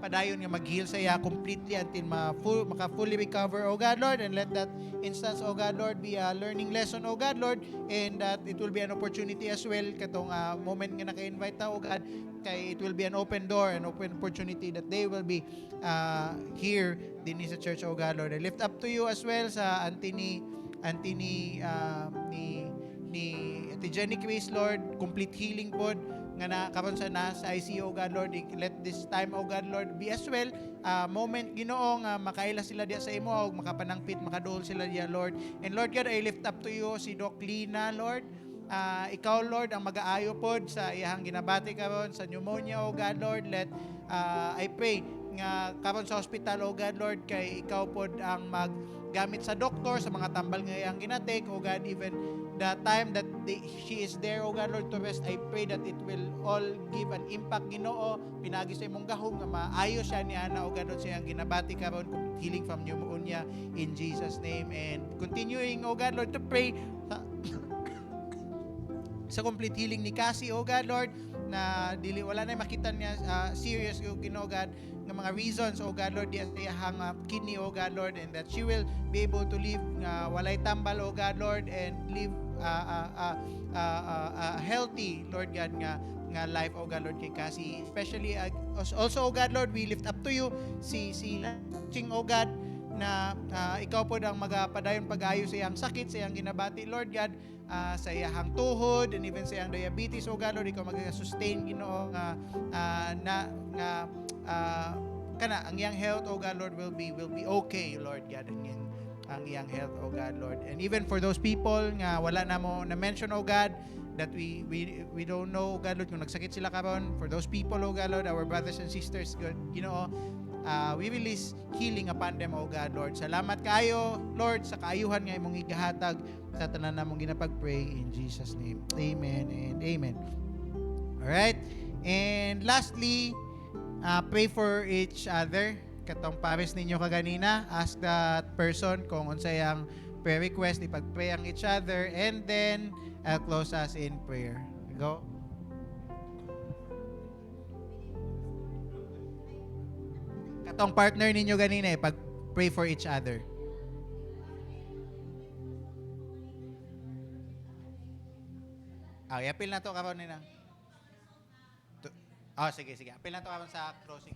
padayon nga mag-heal sa iya completely until maka-fully recover, oh God, Lord, and let that instance, oh God, Lord, be a learning lesson, oh God, Lord, and that it will be an opportunity as well katong moment nga naka-invite ta, oh God, kay it will be an open door, an open opportunity that they will be here din sa church, oh God, Lord. I lift up to you as well sa auntie ni Ate Jenny Chris, Lord, complete healing po nga karon sa nasa ICU, oh God, Lord. Let this time, oh God, Lord, be as well moment, Ginoo, nga makaila sila diya sa imo, o makapanangpit, makaduol sila diya, Lord. And Lord God, I lift up to you si Doc Lina, Lord. Ikaw, Lord, ang mag-aayo pod sa iyang ginabati karon sa pneumonia, oh God, Lord. Let I pray nga karon sa hospital, oh God, Lord, kay ikaw pod ang maggamit sa doktor sa mga tambal nga iyang ginatek, oh God, even the time that she is there, oh God, Lord, to rest. I pray that it will all give an impact, Ginoo. Pinagi sa imong gahom nga maayo siya ni Ana, oh God, Lord, sa iyang ginabati karon, healing from pneumonia in Jesus' name. And continuing, oh God, Lord, to pray sa complete healing ni Cassie, oh God, Lord, na dili wala na makita niya serious, oh Ginoo, God, ng mga reasons, oh God, Lord, di hang kidney, oh God, Lord, and that she will be able to live walay tambal, oh God, Lord, and live healthy, Lord God, nga life, oh God, Lord, kay Cassie. Especially also, oh God, Lord, we lift up to you si Ching, oh God, na ikaw po ang magapadayon pag-ayo sa iyang sakit, sa iyang ginabati, Lord God, sa iyang tuhod, and even sa iyang diabetes, oh God, Lord, ikaw mag-sustain, Ginoo, kana ang iyang health, oh God, Lord, will be okay, Lord God, ang iyang health, oh God, Lord. And even for those people nga wala na mo na mention, oh God, that we don't know, oh God, Lord, kung nagsakit sila karon, for those people, oh God, Lord, our brothers and sisters, God, Ginoo, we release healing upon them, oh God, Lord. Salamat kayo, Lord, sa kaayuhan nga imong igahatag sa tanan namong ginapag-pray in Jesus' name. Amen and amen. Alright? And lastly, pray for each other. Katong pares ninyo kaganina, ask that person kung unsay ang prayer request, ipag-pray ang each other, and then I'll close us in prayer. Go. Katong partner ninyo ganina, ipag-pray for each other. Apil na to karon nina. Sige. Apil na to karon sa closing.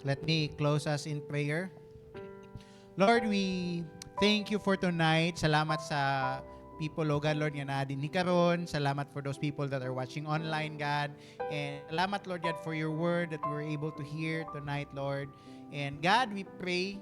Let me close us in prayer. Lord, we thank you for tonight. Salamat sa people, oh God, Lord, nga na din ni karon. Salamat for those people that are watching online, God. And salamat, Lord God, for your word that we were able to hear tonight, Lord. And God, we pray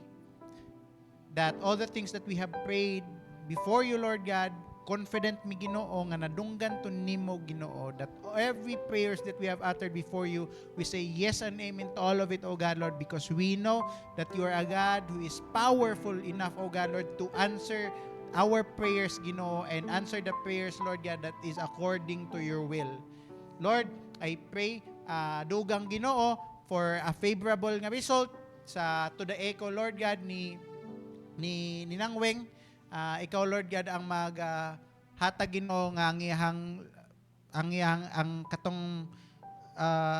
that all the things that we have prayed before you, Lord God, confident mi Ginoo nga nadunggan to nimo Ginoo, that every prayers that we have uttered before you, we say yes and amen to all of it, O God, Lord, because we know that you are a God who is powerful enough, O God, Lord, to answer our prayers, Ginoo, and answer the prayers, Lord God, that is according to your will. Lord, I pray dugang Ginoo for a favorable nga result sa to the echo, Lord God, ni Nangweng. Ikaw, Lord God, ang hatag Ginoo nga ang katong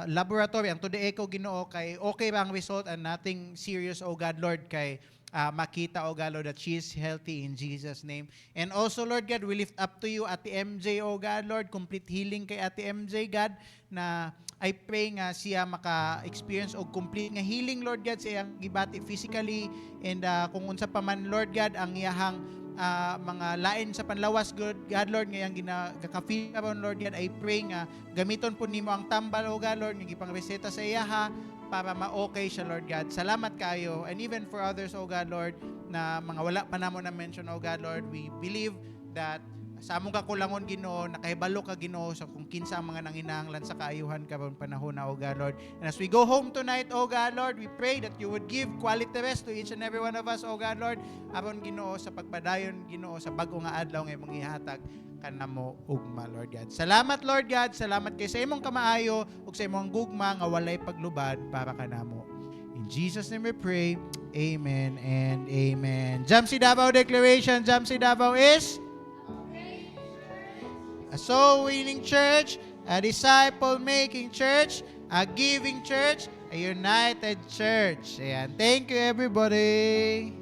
laboratory, ang to the echo, Ginoo, kay okay ba ang result and nothing serious, O God, Lord, kay makita, O God, Lord, that she is healthy in Jesus' name. And also, Lord God, we lift up to you Ate MJ, O God, Lord, complete healing kay Ate MJ, God, na I pray nga siya maka-experience o complete nga healing, Lord God, sa iyang gibati physically, and kung unsa pa man, Lord God, ang iyahang mga lain sa panlawas, God, Lord, ngayang ginaka-feel ka, Lord God, I pray nga gamiton po nimo ang tambal, O God, Lord, nga gipang reseta sa iyaha para ma-okay siya, Lord God. Salamat kayo, and even for others, O God, Lord, na mga wala pa namo na mention, O God, Lord, we believe that sa among kakulangon, Ginoo, nakahibalo ka, Ginoo, sa kung kinsa ang mga nanginahanglan sa kaayuhan karon panahon na, O God, Lord. And as we go home tonight, O God, Lord, we pray that you would give quality rest to each and every one of us, O God, Lord, aron, Ginoo, sa pagpadayon, Ginoo, sa bag-o nga adlaw nga imong ihatag kanamo ugma, Lord God. Salamat, Lord God, salamat kay sa imong kamaayo ug sa imong gugma nga walay paglubad para kanamo. In Jesus' name we pray. Amen and amen. Jamsi Davao Declaration. Jamsi Davao is a soul-winning church, a disciple-making church, a giving church, a united church. Ayan. Thank you, everybody.